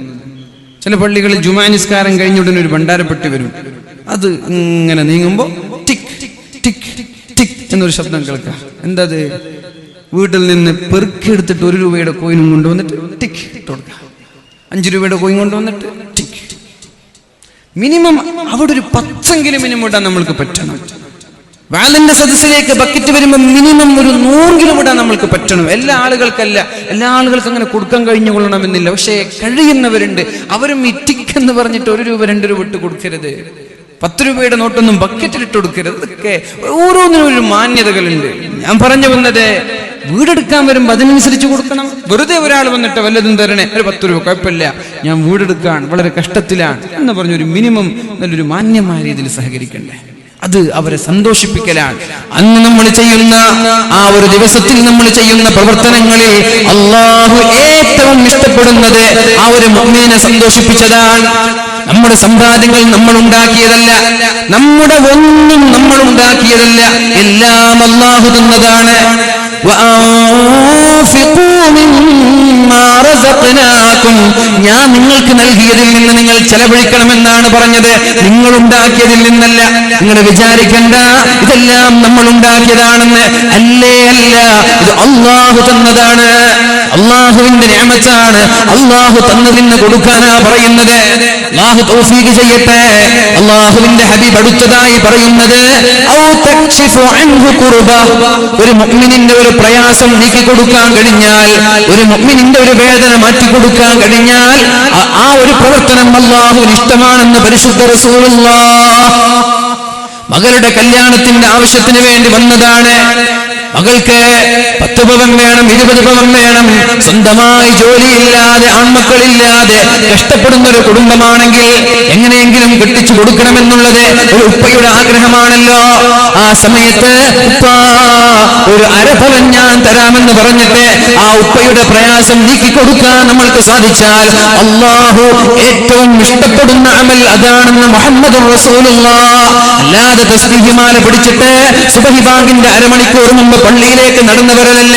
ചില പള്ളികളിൽ ജുമാ നിസ്കാരം കഴിഞ്ഞ ഉടനെ ഒരു ഭണ്ഡാരപ്പെട്ടി വരും. അത് ഇങ്ങനെ നീങ്ങുമ്പോൾ ടിക് ടിക് ടിക് എന്നൊരു ശബ്ദം കേൾക്കാം. എന്തത്? വീട്ടിൽ നിന്ന് പെറുക്കിയെടുത്തിട്ട് 1 രൂപയുടെ കോയിനും കൊണ്ടുവന്നിട്ട് ടിക് ഇട്ട് കൊടുക്കുക. 5 രൂപയുടെ കോയിൻ കൊണ്ടുവന്നിട്ട് ടിക്. മിനിമം അവിടെ ഒരു 10 മിനിമം ഇടാൻ നമ്മൾക്ക് പറ്റണം. വാലിന്റെ സദസ്സിലേക്ക് ബക്കറ്റ് വരുമ്പോൾ മിനിമം ഒരു 100 ഇടാൻ നമ്മൾക്ക് പറ്റണം. എല്ലാ ആളുകൾക്കല്ല, എല്ലാ ആളുകൾക്കും അങ്ങനെ കൊടുക്കാൻ കഴിഞ്ഞുകൊള്ളണമെന്നില്ല. പക്ഷേ കഴിയുന്നവരുണ്ട്, അവരും ഈ ടിക് എന്ന് പറഞ്ഞിട്ട് 1 രൂപ 2 രൂപ ഇട്ട് കൊടുക്കരുത്. 10 രൂപയുടെ നോട്ടൊന്നും ബക്കറ്റിലിട്ട് കൊടുക്കരുത്. ഇതൊക്കെ ഓരോന്നിനും ഒരു മാന്യതകളുണ്ട്. ഞാൻ പറഞ്ഞു വന്നത്, വീടെടുക്കാൻ വരുമ്പോൾ അതിനനുസരിച്ച് കൊടുക്കണം. വെറുതെ ഒരാൾ വന്നിട്ട് വല്ലതും തരണേ, ഒരു 10 രൂപ കുഴപ്പമില്ല, ഞാൻ വീടെടുക്കാൻ വളരെ കഷ്ടത്തിലാണ് എന്ന് പറഞ്ഞൊരു മിനിമം നല്ലൊരു മാന്യമായ രീതിയിൽ സഹകരിക്കണ്ടേ? അത് അവരെ സന്തോഷിപ്പിക്കലാണ്. അന്ന് നമ്മൾ ചെയ്യുന്ന ആ ഒരു ദിവസത്തിൽ നമ്മൾ ചെയ്യുന്ന പ്രവർത്തനങ്ങളിൽ അല്ലാഹു ഏറ്റവും ഇഷ്ടപ്പെടുന്നത് ആ ഒരു മുഅ്മിനെ സന്തോഷിപ്പിച്ചതാണ്. നമ്മുടെ സമ്പാദ്യങ്ങൾ നമ്മൾ ഉണ്ടാക്കിയതല്ല, നമ്മുടെ ഒന്നും നമ്മൾ ഉണ്ടാക്കിയതല്ല, എല്ലാം അല്ലാഹു തന്നതാണ്. ഞാൻ നിങ്ങൾക്ക് നൽകിയതിൽ നിന്ന് നിങ്ങൾ ചെലവഴിക്കണമെന്നാണ് പറഞ്ഞത്, നിങ്ങൾ ഉണ്ടാക്കിയതിൽ നിന്നല്ല. നിങ്ങൾ വിചാരിക്കണ്ട ഇതെല്ലാം നമ്മൾ ഉണ്ടാക്കിയതാണെന്ന്. അല്ലേ അല്ല, ഇത് അല്ലാഹു തന്നതാണ്, അല്ലാഹുവിന്റെ നിഅമത്താണ്. അല്ലാഹു തന്നതിന് കൊടുക്കാനാ പറയുന്നത്. അല്ലാഹു തൗഫീഖ് ചെയ്യട്ടെ. അല്ലാഹുവിന്റെ ഹബീബ് അടുത്തതായി പറയുന്നത് ഒരു മുഅ്മിനിന്റെ ഒരു പ്രയാസം നീക്കി കൊടുക്കാൻ കഴിഞ്ഞാൽ, ഒരു മുഅ്മിനിന്റെ ഒരു വേദന മാറ്റി കൊടുക്കാൻ കഴിഞ്ഞാൽ ആ ഒരു പ്രവർത്തനം അല്ലാഹുവിന് ഇഷ്ടമാണെന്ന് പരിശുദ്ധ റസൂലുള്ളാഹ്. മകളുടെ കല്യാണത്തിന്റെ ആവശ്യത്തിന് വേണ്ടി വന്നതാണ്. മകൾക്ക് 10 പവൻ വേണം, 20 പവൻ വേണം. സ്വന്തമായി ജോലിയില്ലാതെ, ആൺമക്കളില്ലാതെ കഷ്ടപ്പെടുന്ന ഒരു കുടുംബമാണെങ്കിൽ എങ്ങനെയെങ്കിലും കെട്ടിച്ചു കൊടുക്കണമെന്നുള്ളത് ഒരു ഉപ്പയുടെ ആഗ്രഹമാണല്ലോ. ആ സമയത്ത് ഉപ്പ ഒരു 1/2 പവൻ ഞാൻ തരാമെന്ന് പറഞ്ഞിട്ട് ആ ഉപ്പയുടെ പ്രയാസം നീക്കി കൊടുക്കാൻ നമ്മൾക്ക് സാധിച്ചാൽ അല്ലാഹു ഏറ്റവും ഇഷ്ടപ്പെടുന്ന അമൽ അതാണെന്ന് മുഹമ്മദുർ റസൂലുള്ളാഹ്. അല്ലാതെ തസ്ബീഹ് മാല പിടിച്ചിട്ട് സുബ്ഹി ബാങ്കിന്റെ 1/2 മണിക്കൂർ മുമ്പ് പള്ളിയിലേക്ക് നടന്നവരല്ല.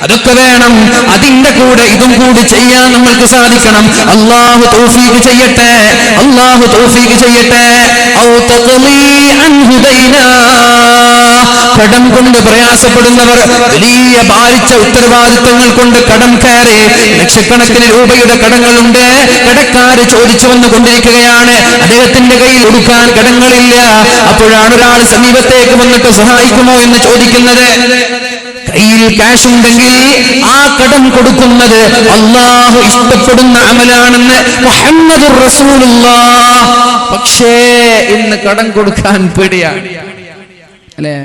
അതൊക്കെ വേണം. അതിന്റെ കൂടെ ഇതും കൂടി ചെയ്യാൻ നമ്മൾക്ക് സാധിക്കണം. അല്ലാഹു തൗഫീഖ് ചെയ്യട്ടെ, അല്ലാഹു തൗഫീഖ് ചെയ്യട്ടെ. കടം കൊണ്ട് പ്രയാസപ്പെടുന്നവർ, വലിയ ഭാരിച്ച ഉത്തരവാദിത്തങ്ങൾ കൊണ്ട് കടം കയറി ലക്ഷക്കണക്കിന് രൂപയുടെ കടങ്ങളുണ്ട്. കടക്കാര് ചോദിച്ചു വന്നുകൊണ്ടിരിക്കുകയാണ്, അദ്ദേഹത്തിന്റെ കയ്യിൽ കൊടുക്കാൻ കടങ്ങളില്ല. അപ്പോഴാണ് ഒരാൾ സമീപത്തേക്ക് വന്നിട്ട് സഹായിക്കുമോ എന്ന് ചോദിക്കുന്നത്. കയ്യിൽ ക്യാഷ് ഉണ്ടെങ്കിൽ ആ കടം കൊടുക്കുന്നത് അല്ലാഹു ഇഷ്ടപ്പെടുന്ന അമലാണെന്ന് മുഹമ്മദുർ റസൂലുള്ളാഹ്. പക്ഷേ ഇന്ന് കടം കൊടുക്കാൻ പേടിയാണ്, അല്ലേ?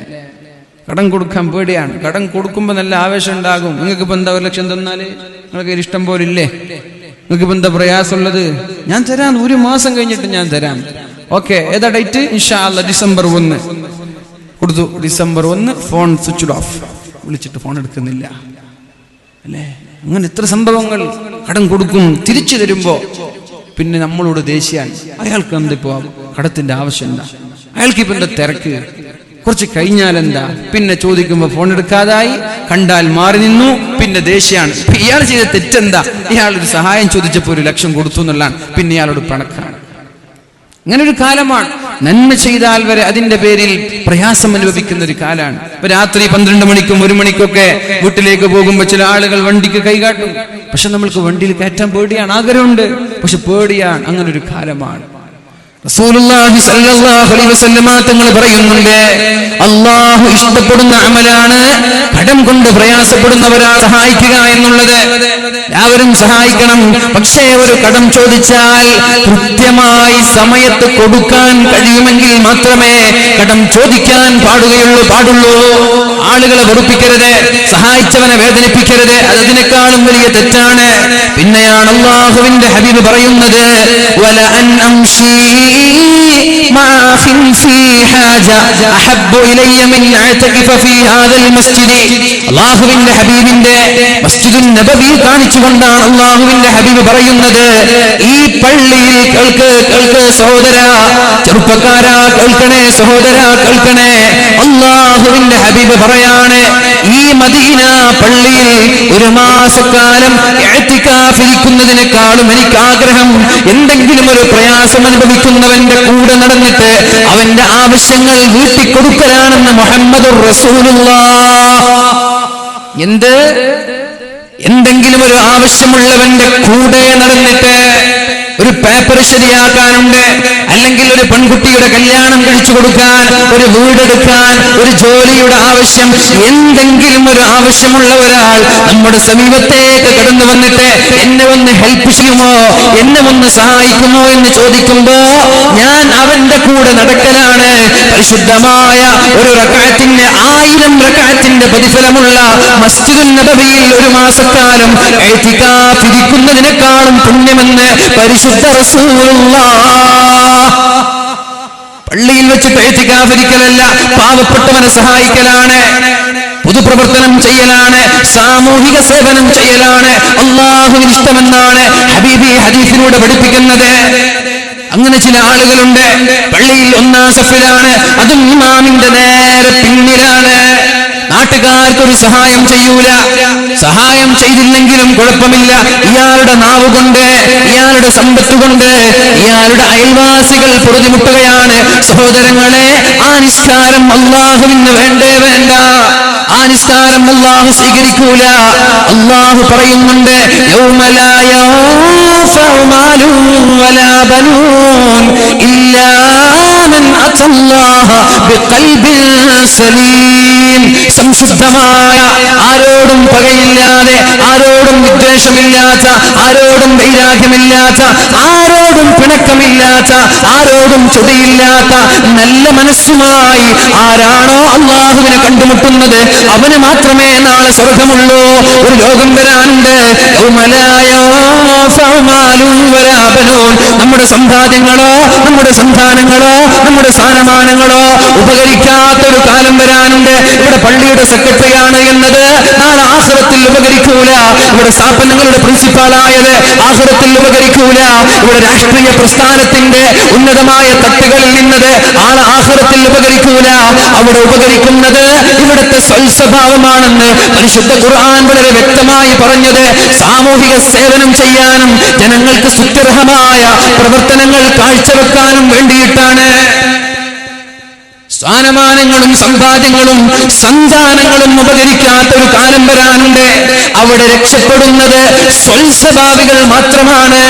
കടം കൊടുക്കാൻ പേടിയാണ്. കടം കൊടുക്കുമ്പോൾ നല്ല ആവേശം ഉണ്ടാകും. നിങ്ങൾക്ക് ഇപ്പൊ എന്താ 1 ലക്ഷം തന്നാല് നിങ്ങൾക്ക് ഇഷ്ടം പോലെ ഇല്ലേ? നിങ്ങൾക്ക് ഇപ്പൊ എന്താ പ്രയാസമുള്ളത്? ഞാൻ തരാം, 1 മാസം കഴിഞ്ഞിട്ട് ഞാൻ തരാം. ഓക്കെ, ഏതാ ഡേറ്റ്? ഇൻഷാ അല്ലാഹ് ഡിസംബർ 1 കൊടുത്തു. ഡിസംബർ 1 ഫോൺ സ്വിച്ച് ഓഫ്, വിളിച്ചിട്ട് ഫോൺ എടുക്കുന്നില്ല, അല്ലേ? അങ്ങനെ എത്ര സംഭവങ്ങൾ. കടം കൊടുക്കും, തിരിച്ചു തരുമ്പോ പിന്നെ നമ്മളോട് ദേഷ്യാണ്. അയാൾക്ക് എന്തിപ്പോ കടത്തിന്റെ ആവശ്യം എന്താ? അയാൾക്ക് ഇപ്പൊ എന്താ തിരക്ക്? കുറച്ച് കഴിഞ്ഞാൽ എന്താ? പിന്നെ ചോദിക്കുമ്പോ ഫോൺ എടുക്കാതായി, കണ്ടാൽ മാറി നിന്നു, പിന്നെ ദേഷ്യാണ്. ഇയാൾ ചെയ്ത തെറ്റെന്താ? ഇയാൾ ഒരു സഹായം ചോദിച്ചപ്പോ 1 ലക്ഷം കൊടുത്തു എന്നുള്ളതാണ്, പിന്നെ ഇയാളോട് പണക്കാണ്. അങ്ങനെ ഒരു കാലമാണ്. നന്മ ചെയ്താൽ വരെ അതിന്റെ പേരിൽ പ്രയാസം അനുഭവിക്കുന്ന ഒരു കാലാണ്. ഇപ്പൊ രാത്രി 12 മണിക്കും 1 മണിക്കൊക്കെ വീട്ടിലേക്ക് പോകുമ്പോൾ ചില ആളുകൾ വണ്ടിക്ക് കൈകാട്ടും. പക്ഷെ നമ്മൾക്ക് വണ്ടിയിൽ കയറ്റാൻ പേടിയാണ്, ആഗ്രഹമുണ്ട്, പക്ഷെ പേടിയാണ്. അങ്ങനെ ഒരു കാലമാണ്. റസൂലുള്ളാഹി സ്വല്ലല്ലാഹു അലൈഹി വസല്ലമ തങ്ങൾ പറയുന്നുണ്ട്, അല്ലാഹു ഇഷ്ടപ്പെടുന്ന അമലാണ് കടം കൊണ്ട് പ്രയാസപ്പെടുന്നവരെ സഹായിക്കുക എന്നുള്ളത്. എല്ലാവരും സഹായിക്കണം. പക്ഷേ ഒരു കടം ചോദിച്ചാൽ കൃത്യമായി സമയത്ത് കൊടുക്കാൻ കഴിയുമെങ്കിൽ മാത്രമേ കടം ചോദിക്കാൻ പാടുള്ളൂ. ആളുകളെ വെറുപ്പിക്കരുത്, സഹായിച്ചവനെ വേദനിപ്പിക്കരുത്. അതിനേക്കാളും വലിയ തെറ്റാണ്. പിന്നെയാണ് അല്ലാഹുവിന്റെ ഹബീബ് പറയുന്നത്, വല അൻ അംശി അല്ലാഹുവിന്റെ ഹബീബിന്റെ മസ്ജിദുൻ നബവി കാണിച്ചുകൊണ്ടാണ് അല്ലാഹുവിന്റെ ഹബീബ് പറയുന്നത്, ഈ പള്ളിയിൽ കേൾക്ക് സഹോദരാ, ചെറുപ്പക്കാരാ കേൾക്കണേ, സഹോദരാ കേൾക്കണേ. അല്ലാഹുവിന്റെ ഹബീബ് പറയാണ്, ഈ മദീന പള്ളിയിൽ 1 മാസക്കാലം ഇഅ്തികാഫിരിക്കുന്നതിനേക്കാളും എനിക്ക് ആഗ്രഹം എന്തെങ്കിലും ഒരു പ്രയാസം അനുഭവിക്കുന്നവന്റെ കൂടെ നടന്നിട്ട് അവന്റെ ആവശ്യങ്ങൾ വീട്ടിക്കൊടുക്കലാണെന്ന് മുഹമ്മദുർ റസൂലുള്ളാഹ്. എന്തെങ്കിലും ഒരു ആവശ്യമുള്ളവന്റെ കൂടെ നടന്നിട്ട് ഒരു പേപ്പർ ശരിയാക്കാനുണ്ട്, അല്ലെങ്കിൽ ഒരു പെൺകുട്ടിയുടെ കല്യാണം കഴിച്ചു കൊടുക്കാൻ, ഒരു വീടെടുക്കാൻ, ഒരു ജോലിയുടെ ആവശ്യം, എന്തെങ്കിലും ഒരു ആവശ്യമുള്ള ഒരാൾ നമ്മുടെ സമീപത്തേക്ക് കടന്നു വന്നിട്ട് എന്നെ ഒന്ന് ഹെൽപ്പ് ചെയ്യുമോ, എന്നെ ഒന്ന് സഹായിക്കുമോ എന്ന് ചോദിക്കുമ്പോ ഞാൻ അവന്റെ കൂടെ നടക്കലാണ്. പരിശുദ്ധമായ ഒരു റക്അത്തിന്റെ 1000 റക്അത്തിന്റെ പ്രതിഫലമുള്ള മസ്ജിദുൻ നബവിയിൽ ഒരു മാസക്കാലം ഇഅ്തികാഫ് ഇരിക്കുന്നതിനേക്കാളും പുണ്യമെന്ന് പരിശുദ്ധ റസൂലുള്ളാഹ്. പള്ളിയിൽ വെച്ചിട്ട് ഇഅ്തികാഫ് ഇരിക്കലല്ല, പാവപ്പെട്ടവനെ സഹായിക്കലാണ്, പൊതുപ്രവർത്തനം ചെയ്യലാണ്, സാമൂഹിക സേവനം ചെയ്യലാണ് അല്ലാഹുവിന് ഇഷ്ടമെന്നാണ് ഹബീബി ഹദീസിലൂടെ പഠിപ്പിക്കുന്നത്. അങ്ങനെ ചില ആളുകളുണ്ട്, പള്ളിയിൽ ഒന്നാം സഫിലാണ്, അതും ഇമാമിന്റെ നേരെ പിന്നിലാണ്. നാട്ടുകാർക്കൊരു സഹായം ചെയ്യൂല. സഹായം ചെയ്തില്ലെങ്കിലും കുഴപ്പമില്ല, ഇയാളുടെ നാവ് കൊണ്ട്, ഇയാളുടെ സമ്പത്ത് കൊണ്ട് ഇയാളുടെ അയൽവാസികൾ പൊറുതിമുട്ടുകയാണ്. സഹോദരങ്ങളെ, ആ നിസ്കാരം അല്ലാഹുവിന് വേണ്ടേ വേണ്ട. ആ നിസ്കാരം അല്ലാഹു സ്വീകരിക്കൂല. അല്ലാഹു പറയുന്നുണ്ട്, യൗമ ലാ യൻഫഉ മാലും വലാ ബനൂൻ ഇല്ലാ മൻ അത്തല്ലാഹ ബിഖൽബിൻ സലീം. സംശുദ്ധമായ, ആരോടും പകയില്ലാതെ, ആരോടും വിദ്വേഷമില്ലാത്ത, ആരോടും വൈരാഗ്യമില്ലാത്ത, ആരോടും പിണക്കമില്ലാത്ത, ആരോടും ചൊടിയില്ലാത്ത നല്ല മനസ്സുമായി ആരാണോ അല്ലാഹുവിനെ കണ്ടുമുട്ടുന്നത് അവന് മാത്രമേ നാളെ സ്വർഗമുള്ളൂ. ഒരു ലോകം വരാനുണ്ട്, നമ്മുടെ സമ്പാദ്യങ്ങളോ, നമ്മുടെ സന്താനങ്ങളോ, നമ്മുടെ സ്ഥാനമാനങ്ങളോ ഉപകരിക്കാത്തൊരു കാലം വരാനുണ്ട്. ഇവിടെ പള്ളിയുടെ സെക്രട്ടറിയാണ് എന്നത് നാളെ ആഖിറത്തിൽ ഉപകരിക്കൂല. ഇവിടെ സ്ഥാപനങ്ങളുടെ പ്രിൻസിപ്പാളായത് ആഖിറത്തിൽ ഉപകരിക്കൂല. ഇവിടെ രാഷ്ട്രീയ പ്രസ്ഥാനത്തിന്റെ ഉന്നതമായ തട്ടുകളിൽ നിന്നത് ആളെ ആഖിറത്തിൽ ഉപകരിക്കൂല. അവിടെ ഉപകരിക്കുന്നത് ഇവിടുത്തെ സ്വഭാവമാണെന്ന് പരിശുദ്ധ ഖുർആൻ വളരെ വ്യക്തമായി പറഞ്ഞത് സാമൂഹിക സേവനം ചെയ്യാനും ജനങ്ങൾക്ക് സ്തുത്യർഹമായ പ്രവർത്തനങ്ങൾ കാഴ്ചവെക്കാനും വേണ്ടിയിട്ടാണ്. സ്ഥാനമാനങ്ങളും സമ്പാദ്യങ്ങളും സന്താനങ്ങളും ഉപകരിക്കാത്ത ഒരു കാലം വരാനുണ്ട്. അവിടെ രക്ഷപ്പെടുന്നത് സ്വൽസ്വഭാവികൾ മാത്രമാണ്.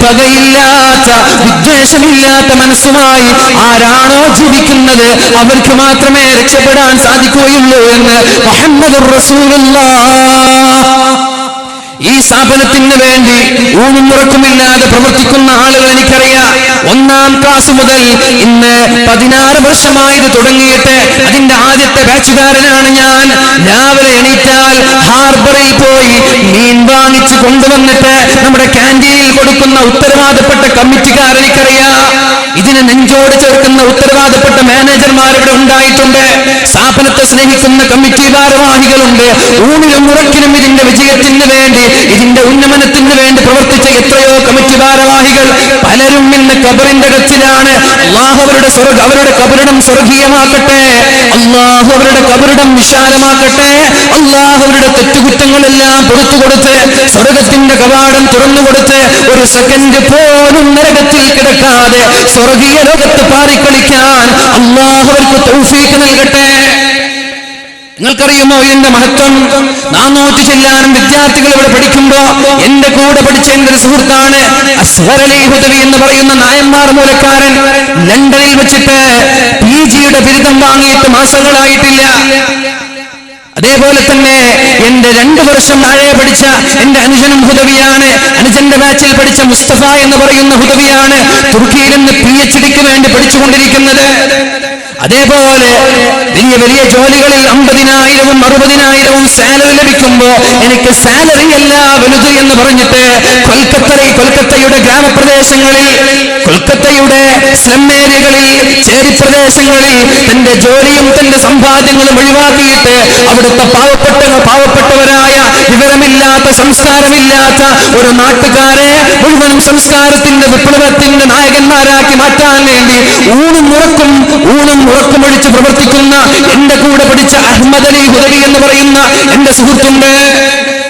പകയില്ലാത്ത, വിദ്വേഷമില്ലാത്ത മനസ്സുമായി ആരാണോ ജീവിക്കുന്നത് അവർക്ക് മാത്രമേ രക്ഷപ്പെടാൻ സാധിക്കുകയുള്ളൂ എന്ന് മുഹമ്മദുർ റസൂലുള്ളാഹ്. ഈ സ്ഥാപനത്തിന് വേണ്ടി ഊണും ഉറക്കുമില്ലാതെ പ്രവർത്തിക്കുന്ന ആളുകൾ എനിക്കറിയാം. 1ാം ക്ലാസ് മുതൽ ഇന്ന് 16 വർഷമായത് തുടങ്ങിയിട്ട് അതിന്റെ ആദ്യത്തെ ബാച്ചുകാരനാണ് ഞാൻ. രാവിലെ എണീറ്റാൽ ഹാർബറിൽ പോയി മീൻ വാങ്ങിച്ച് കൊണ്ടുവന്നിട്ട് നമ്മുടെ ക്യാൻറ്റീനിൽ കൊടുക്കുന്ന ഉത്തരവാദപ്പെട്ട കമ്മിറ്റിക്കാർ എനിക്കറിയാം. ഇതിനെ നെഞ്ചോട് ചേർക്കുന്ന ഉത്തരവാദപ്പെട്ട മാനേജർമാർ ഇവിടെ ഉണ്ടായിട്ടുണ്ട്. സ്ഥാപനത്തെ സ്നേഹിക്കുന്ന കമ്മിറ്റി ഭാരവാഹികളുണ്ട്. ഊണിലും ഉറക്കിലും ഇതിന്റെ വിജയത്തിന് വേണ്ടി, ഇതിന്റെ ഉന്നമനത്തിന് വേണ്ടി പ്രവർത്തിച്ച എത്രയോ കമ്മിറ്റി ഭാരവാഹികൾ. പലരും ഇന്ന് ഖബറിന്റെ കച്ചിലാണ്. അല്ലാഹു അവരുടെ ഖബറിടം സ്വർഗീയമാക്കട്ടെ. അല്ലാഹു അവരുടെ ഖബറിടം വിശാലമാക്കട്ടെ. അല്ലാഹു അവരുടെ തെറ്റുകുറ്റങ്ങളെല്ലാം പുറത്തു കൊടുത്ത് സ്വർഗത്തിന്റെ കവാടം തുറന്നുകൊടുത്ത് ഒരു സെക്കൻഡ് പോലും നരകത്തിൽ കിടക്കാതെ സ്വർഗീയ ലോകത്ത് പാറിക്കളിക്കാൻ അല്ലാഹു അവർക്ക് തൗഫീഖ് നൽകട്ടെ. നിങ്ങൾക്കറിയുമോ ഇതിന്റെ മഹത്വം? 400 ചെല്ലാനും വിദ്യാർത്ഥികൾ ഇവിടെ പഠിക്കുമ്പോ എന്റെ കൂടെ പഠിച്ച എന്റെ ഒരു സുഹൃത്താണ് അസ്ഹർ അലി ഹുദവി എന്ന് പറയുന്ന നായന്മാർ മൂലക്കാരൻ. ലണ്ടനിൽ വെച്ചിട്ട് PGയുടെ ബിരുദം വാങ്ങിയിട്ട് മാസങ്ങളായിട്ടില്ല. അതേപോലെ തന്നെ എന്റെ 2 വർഷം താഴെ പഠിച്ച എന്റെ അനുജനും ഹുദവിയാണ്. അനുജന്റെ ബാച്ചിൽ പഠിച്ച മുസ്തഫ എന്ന് പറയുന്ന ഹുദവിയാണ് തുർക്കിയിൽ നിന്ന് PhDക്ക് വേണ്ടി പഠിച്ചുകൊണ്ടിരിക്കുന്നത്. അതേപോലെ വലിയ വലിയ ജോലികളിൽ 50,000-ഉം 60,000-ഉം സാലറി ലഭിക്കുമ്പോ എനിക്ക് സാലറി അല്ല വലുത് എന്ന് പറഞ്ഞിട്ട് കൊൽക്കത്തയുടെ ഗ്രാമപ്രദേശങ്ങളിൽ, കൊൽക്കത്തയുടെ സ്ലം ഏരിയകളിൽ, ചേരി പ്രദേശങ്ങളിൽ തന്റെ ജോലിയും തന്റെ സമ്പാദ്യങ്ങളും ഒഴിവാക്കിയിട്ട് അവിടുത്തെ പാവപ്പെട്ടവരായ വിവരമില്ലാത്ത, സംസ്കാരമില്ലാത്ത ഒരു നാട്ടുകാരെ മുഴുവനും സംസ്കാരത്തിന്റെ വിപ്ലവത്തിന്റെ നായകന്മാരാക്കി മാറ്റാൻ വേണ്ടി ഊണും ഉറക്കുമൊഴിച്ച് പ്രവർത്തിക്കുന്ന എന്റെ കൂടെ പഠിച്ച അഹ്മദ് അലി ഹുദവി എന്ന് പറയുന്ന എന്റെ സുഹൃത്തുണ്ട്.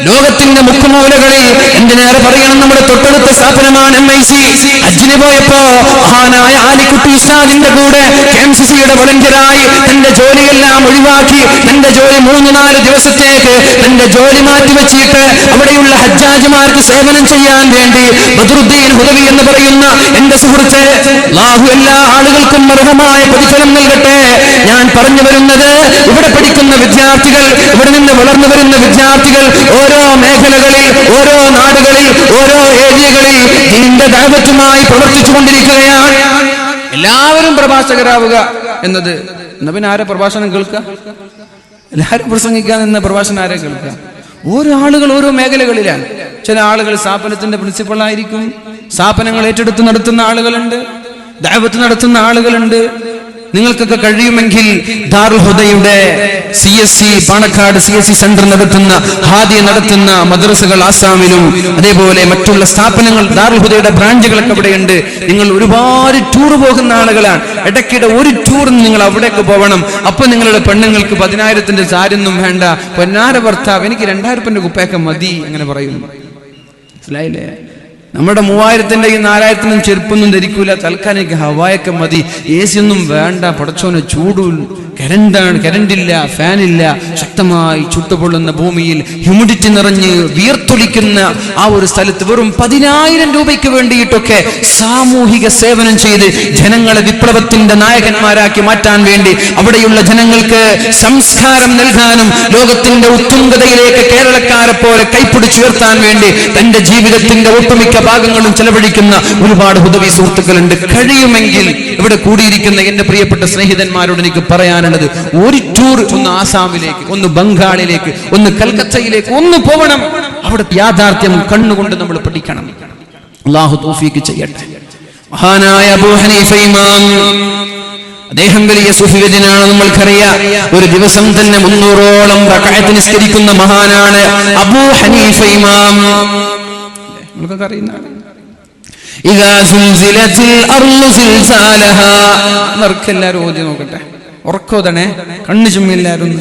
ലോകത്തിന്റെ മുക്കുമൂലകളിൽ എന്തിനേറെ പറയണം, നമ്മുടെ തൊട്ടടുത്ത സ്ഥാപനമാണ് MIC. ഹജ്ജിന് പോയപ്പോ മഹാനായ ആലിക്കുട്ടി ഉസ്താദിന്റെ കൂടെ KMCCയുടെ വളണ്ടിയറായി തന്റെ ജോലിയെല്ലാം ഒഴിവാക്കി, തന്റെ ജോലി 3-4 ദിവസത്തേക്ക് തന്റെ ജോലി മാറ്റിവെച്ചിട്ട് അവിടെയുള്ള ഹജ്ജാജിമാർക്ക് സേവനം ചെയ്യാൻ വേണ്ടി ബദ്രുദ്ദീൻ ഹുദവി എന്ന് പറയുന്ന എന്റെ സുഹൃത്ത്, അല്ലാഹു എല്ലാ ആളുകൾക്കും അർഹമായ പ്രതിഫലം നൽകട്ടെ. ഞാൻ പറഞ്ഞു വരുന്നത്, ഇവിടെ പഠിക്കുന്ന വിദ്യാർത്ഥികൾ, ഇവിടെ നിന്ന് വളർന്നു വരുന്ന വിദ്യാർത്ഥികൾ ഓരോ മേഖലകളിൽ, ഓരോ നാടുകളിൽ, ഓരോ ഏരിയകളിൽ ദീനിന്റെ ദഅവത്തുമായി പ്രവർത്തിച്ചു കൊണ്ടിരിക്കുകയാണ്. എല്ലാവരും പ്രഭാഷകരാവുക, എന്നത്. എന്നാ പിന്നെ ആരെ പ്രഭാഷണം കേൾക്കുക? എല്ലാവരും പ്രസംഗിക്കാൻ എന്ന പ്രഭാഷണം ആരെ കേൾക്കുക? ഓരോ ആളുകൾ ഓരോ മേഖലകളിലാണ്. ചില ആളുകൾ സ്ഥാപനത്തിന്റെ പ്രിൻസിപ്പളായിരിക്കും, സ്ഥാപനങ്ങൾ ഏറ്റെടുത്ത് നടത്തുന്ന ആളുകളുണ്ട്, ദഅവത്ത് നടത്തുന്ന ആളുകളുണ്ട്. നിങ്ങൾക്കൊക്കെ കഴിയുമെങ്കിൽ ദാറുൽ ഹുദയുടെ CSC പാണക്കാട് CSC സെന്റർ നടത്തുന്ന, ഹാദിയ നടത്തുന്ന മദ്രസകൾ ആസാമിലും അതേപോലെ മറ്റുള്ള സ്ഥാപനങ്ങൾ, ദാറുൽ ഹുദയുടെ ബ്രാഞ്ചുകളൊക്കെ അവിടെയുണ്ട്. നിങ്ങൾ ഒരുപാട് ടൂർ പോകുന്ന ആളുകളാണ്. ഇടയ്ക്കിടെ ഒരു ടൂറിന് നിങ്ങൾ അവിടേക്ക് പോകണം. അപ്പൊ നിങ്ങളുടെ പെണ്ണുങ്ങൾക്ക് 10,000 സാരിയൊന്നും വേണ്ട, പൊന്നാര ഭർത്താവ് എനിക്ക് 2,000 കുപ്പയൊക്കെ മതി അങ്ങനെ പറയുന്നു. മനസ്സിലായില്ലേ? നമ്മുടെ 3,000 ഈ 4,000 ചെരുപ്പൊന്നും ധരിക്കൂല, തൽക്കാലം എനിക്ക് ഹവായൊക്കെ മതി, AC ഒന്നും വേണ്ട, പടച്ചോന് ചൂടും, കരണ്ടില്ല, ഫാനില്ല, ശക്തമായി ചുട്ടുപൊള്ളുന്ന ഭൂമിയിൽ ഹ്യൂമിഡിറ്റി നിറഞ്ഞ് വിയർത്തൊലിക്കുന്ന ആ ഒരു സ്ഥലത്ത് വെറും 10,000 രൂപയ്ക്ക് വേണ്ടിയിട്ടൊക്കെ സാമൂഹിക സേവനം ചെയ്ത് ജനങ്ങളെ വിപ്ലവത്തിന്റെ നായകന്മാരാക്കി മാറ്റാൻ വേണ്ടി, അവിടെയുള്ള ജനങ്ങൾക്ക് സംസ്കാരം നൽകാനും ലോകത്തിന്റെ ഉത്തുംഗതയിലേക്ക് കേരളക്കാരെ പോലെ കൈപ്പിടിച്ചുയർത്താൻ വേണ്ടി തന്റെ ജീവിതത്തിന്റെ ഒട്ടുമിക്ക ഭാഗങ്ങളും ചെലവഴിക്കുന്ന ഒരുപാട് ഹുദവി സുഹൃത്തുക്കളുണ്ട്. കഴിയുമെങ്കിൽ ഇവിടെ കൂടിയിരിക്കുന്ന എന്റെ പ്രിയപ്പെട്ട സ്നേഹിതന്മാരോട് എനിക്ക് പറയാനുള്ളത്, ഒരു ടൂർ ഒന്ന് ആസാമിലേക്ക്, ഒന്ന് ബംഗാളിലേക്ക്, ഒന്ന് കൽക്കത്തയിലേക്ക് ഒന്ന് പോകണം. അവിടെ യാഥാർത്ഥ്യം കണ്ണുകൊണ്ട് നമ്മൾ പഠിക്കണം. അല്ലാഹു തൗഫീഖ് ചെയ്യട്ടെ. മഹാനായ അബൂ ഹനീഫ ഇമാം, അദ്ദേഹം വലിയ സുഫിവര്യനാണ്, നമ്മൾക്കറിയാം. ഒരു ദിവസം തന്നെ 300ഓളം റക്അത്ത് നിസ്കരിക്കുന്ന മഹാനാണ് അബൂ ഹനീഫ ഇമാം. നമുക്കൊക്കെ അറിയുന്നതാണ്. ഇദാ സുൽസിലത്തിൽ അർളു സിൽസാലഹാ. എല്ലാവരും ഓതി നോക്കട്ടെ, ഉറക്കോതണേ, കണ്ണു ചുമ്മി, എല്ലാവരും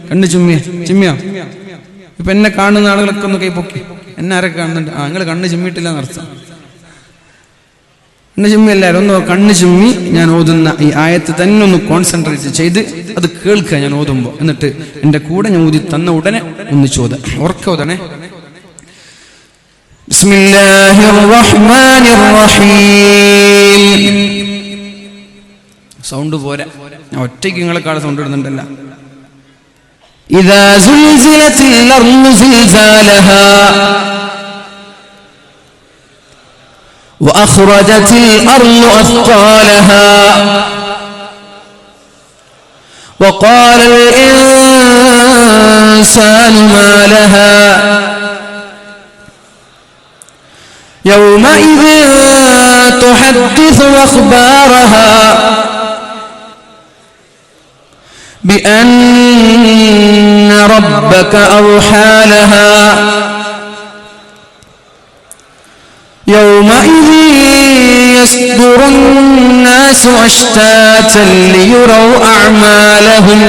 കണ്ണു ചിമ്മിയോ? ഇപ്പൊ എന്നെ കാണുന്ന ആളുകളൊക്കെ ഒന്ന് കൈ പൊക്കി. എന്നെ ആരൊക്കെ കാണുന്നുണ്ട്? നിങ്ങൾ കണ്ണ് ചിമ്മിയിട്ടില്ല എന്നർത്ഥം. കണ്ണു ചുമ്മി, എല്ലാവരും ഒന്ന് കണ്ണു ചുമ്മി ഞാൻ ഓതുന്ന ഈ ആയത്ത് തന്നെ ഒന്ന് കോൺസെൻട്രേറ്റ് ചെയ്ത് അത് കേൾക്കുക ഞാൻ ഓതുമ്പോ. എന്നിട്ട് എന്റെ കൂടെ ഞാൻ ഊതി തന്ന ഉടനെ ഒന്ന് ചോദ ഉറക്കോതണേ. ബിസ്മില്ലാഹിർ റഹ്മാനിർ റഹീം. സൗണ്ട് പോരാ, ഞാൻ ഒറ്റയ്ക്ക് നിങ്ങളെക്കാൾ സൗണ്ട് ഇടുന്നുണ്ടല്ല. ഇദാ സുൽസിലത്തിൽ അർളു സിൽസാലഹാ വഅഖ്റജത്തിൽ അർളു അസ്ഖാലഹാ വഖാലൽ ഇൻസാനു മാ ലഹാ യൗമഇദിൻ തുഹദ്ദിസു അഖ്ബാറഹാ بأن ربك أوحى لها يومئذ يصدر الناس أشتاتا ليروا أعمالهم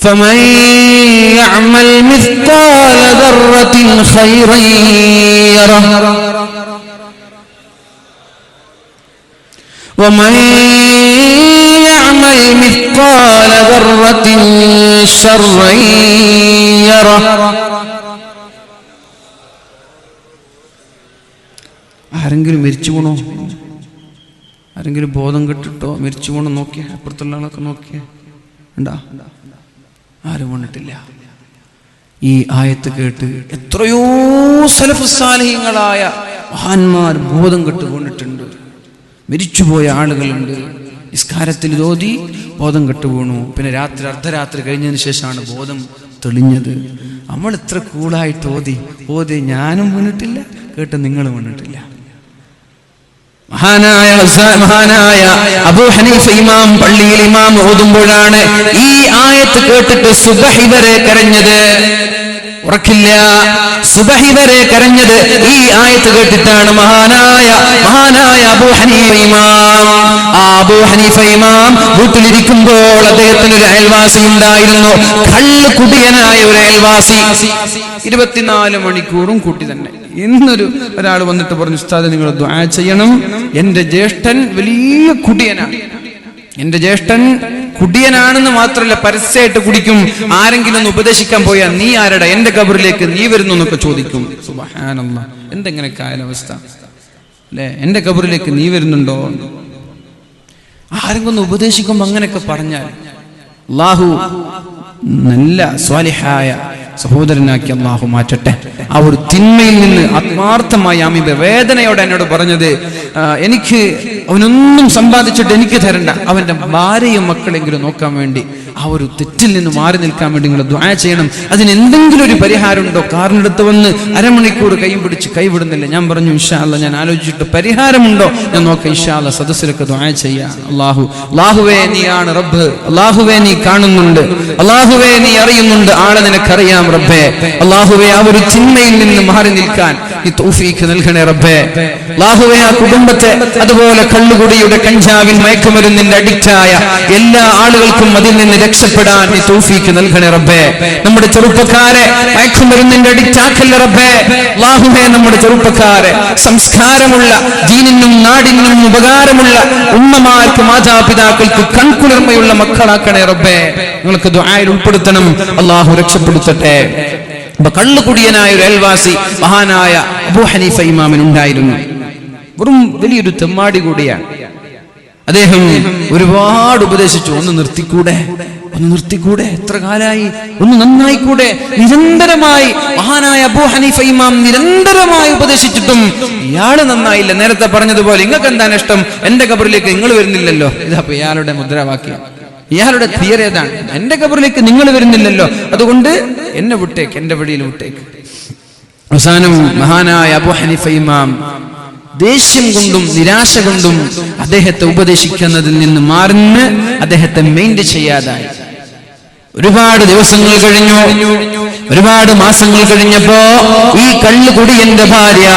فمن يعمل مثقال ذرة خيرا يره ومن يعمل مثقال ذرة شرا يره. ആരെങ്കിലും മരിച്ചു പോണോ? ആരെങ്കിലും ബോധം കെട്ടിട്ടോ മരിച്ചു പോണോ നോക്കിയ? അപ്പുറത്തുള്ള ആളൊക്കെ നോക്കിയ ഉണ്ടാ? ആരും വന്നിട്ടില്ല. ഈ ആയത്ത് കേട്ട് എത്രയോ സലഫ് സാലിഹീങ്ങളായ മഹാന്മാർ ബോധം കെട്ട് വീണിട്ടുണ്ട്. മരിച്ചുപോയ ആളുകളുണ്ട്. നിസ്കാരത്തിൽ ഓതി ബോധം കെട്ടു വീണു. പിന്നെ രാത്രി അർദ്ധരാത്രി കഴിഞ്ഞതിന് ശേഷമാണ് ബോധം തെളിഞ്ഞത്. നമ്മൾ എത്ര കൂളായിട്ട് ഓതി ഞാനും വീണിട്ടില്ല, കേട്ട് നിങ്ങളും വീണിട്ടില്ല. മഹാനായ അബൂ ഹനീഫ ഇമാം പള്ളിയിൽ ഇമാം ഓതുമ്പോഴാണ് ഈ ആയത്ത് കേട്ടിട്ട് സുബഹി വരെ കരഞ്ഞത്. ഉറക്കില്ല, സുബഹി വരെ കരഞ്ഞത് ഈ ആയത്ത് കേട്ടിട്ടാണ്. മഹാനായ അബൂ ഹനീഫ ഇമാം. അബൂ ഹനീഫ ഇമാം വീട്ടിലിരിക്കുമ്പോൾ അദ്ദേഹത്തിന് ഒരു അയൽവാസി ഉണ്ടായിരുന്നു, കള്ള് കുടിയനായ ഒരു അയൽവാസി. 24 മണിക്കൂറും കൂട്ടി തന്നെ. ഇന്നൊരു ഒരാൾ വന്നിട്ട് പറഞ്ഞു, ഉസ്താദ് നിങ്ങൾ ദുആ ചെയ്യണം, എന്റെ ജ്യേഷ്ഠൻ വലിയ കുടിയനാണ്. എന്റെ ജ്യേഷ്ഠൻ കുടിയനാണെന്ന് മാത്രമല്ല പരസ്യമായിട്ട് കുടിക്കും. ആരെങ്കിലും ഒന്ന് ഉപദേശിക്കാൻ പോയാൽ നീ ആരടാ, എന്റെ ഖബറിലേക്ക് നീ വരുന്നു എന്നൊക്കെ ചോദിക്കും. സുബ്ഹാനല്ലാഹ്, എന്തെങ്ങനെ കാലാവസ്ഥ അല്ലെ? എന്റെ ഖബറിലേക്ക് നീ വരുന്നുണ്ടോ? ആരെങ്കിലും ഒന്ന് ഉപദേശിക്കുമ്പോ അങ്ങനെയൊക്കെ പറഞ്ഞാൽ അല്ലാഹു നല്ല സ്വാലിഹായ സഹോദരനാക്കി അള്ളാഹു മാറ്റട്ടെ. ആ ഒരു തിന്മയിൽ നിന്ന് ആത്മാർത്ഥമായി അമീബ വേദനയോടെ എന്നോട് പറഞ്ഞത്, എനിക്ക് അവനൊന്നും സമ്പാദിച്ചിട്ട് എനിക്ക് തരണ്ട, അവന്റെ ഭാര്യയും മക്കളെങ്കിലും നോക്കാൻ വേണ്ടി ആ ഒരു തെറ്റിൽ നിന്ന് മാറി നിൽക്കാൻ വേണ്ടി നിങ്ങൾ ദുആ ചെയ്യണം. അതിന് എന്തെങ്കിലും ഒരു പരിഹാരമുണ്ടോ? കാറിനടുത്ത് വന്ന് അരമണിക്കൂർ കൈ പിടിച്ച് കൈവിടുന്നില്ല. ഞാൻ പറഞ്ഞു ഇൻഷാ അല്ലാഹ് ഞാൻ ആലോചിച്ചിട്ട് പരിഹാരമുണ്ടോ ഞാൻ നോക്കാം, ഇൻഷാ അല്ലാഹ് സദസ്സിലൊക്കെ ദുആ ചെയ്യാം. അല്ലാഹുവേ നീയാണ് റബ്ബ്, അല്ലാഹുവേ നീ കാണുന്നുണ്ട്, അല്ലാഹുവേ നീ അറിയുന്നുണ്ട്, ആളെ നിനക്കറിയാം റബ്ബേ. അല്ലാഹുവേ ആ ഒരു ചിന്മയിൽ നിന്ന് മാറി നിൽക്കാൻ നീ തൗഫീഖ് നൽകണേ റബ്ബേ. അല്ലാഹുവേ ആ കുടുംബത്തെ, അതുപോലെ കള്ളുകുടിയുടെ കഞ്ചാവിൻ മയക്കുമരുന്നിന്റെ അഡിക്റ്റായ എല്ലാ ആളുകൾക്കും അതിൽ നിന്ന് രക്ഷപ്പെടാൻ നീ തൗഫീഖ് നൽകണേ റബ്ബേ. നമ്മുടെ ചെറുപ്പക്കാരെ മയക്കുമരുന്നിന്റെ അഡിക്റ്റ് ആക്കല്ല റബ്ബേ. അല്ലാഹുവേ നമ്മുടെ ചെറുപ്പക്കാരെ സംസ്കാരമുള്ള, ദീനിനും നാടിനും ഉപകാരമുള്ള ഉമ്മമാർക്ക്, മാതാപിതാക്കൾക്ക് കൺകുളിർമയുള്ള മക്കളാക്കണേ റബ്ബേ. നിങ്ങൾക്ക് ദുആയിൽ ഉൾപ്പെടുത്തണം. അല്ലാഹു രക്ഷപ്പെടുത്തട്ടെ. കള്ളുകുടിയനായ ഒരു അയൽവാസി മഹാനായ അബൂ ഹനീഫ ഇമാമിനുണ്ടായിരുന്നു. വെറും വലിയൊരു തെമ്മാടി കൂടിയാണ്. അദ്ദേഹം ഒരുപാട് ഉപദേശിച്ചു, ഒന്ന് നിർത്തിക്കൂടെ, എത്ര കാലായി, ഒന്ന് നന്നായിക്കൂടെ. നിരന്തരമായി മഹാനായ അബൂ ഹനീഫ ഇമാം നിരന്തരമായി ഉപദേശിച്ചിട്ടും ഇയാള് നന്നായില്ല. നേരത്തെ പറഞ്ഞതുപോലെ നിങ്ങൾക്ക് എന്താണ് ഇഷ്ടം, എന്റെ ഖബറിലേക്ക് നിങ്ങൾ വരുന്നില്ലല്ലോ. ഇതപ്പോ ഇയാളുടെ മുദ്രാവാക്യം, ഇയാളുടെ തിയറി ഏതാണ്, എന്റെ ഖബറിലേക്ക് നിങ്ങൾ വരുന്നില്ലല്ലോ, അതുകൊണ്ട് എന്നെ വിട്ടേക്ക്, എന്റെ വഴിയിൽ വിട്ടേക്ക്. അവസാനം മഹാനായ അബൂ ഹനീഫ ഇമാം ദേഷ്യം കൊണ്ടും നിരാശ കൊണ്ടും അദ്ദേഹത്തെ ഉപദേശിക്കുന്നതിൽ നിന്ന് മാറുന്ന അദ്ദേഹത്തെ മെയിൻറ്റെയിൻ ചെയ്യാതായി. ഒരുപാട് ദിവസങ്ങൾ കഴിഞ്ഞു, ഒരുപാട് മാസങ്ങൾ കഴിഞ്ഞപ്പോ ഈ കള്ളുകുടിയന്റെ ഭാര്യ,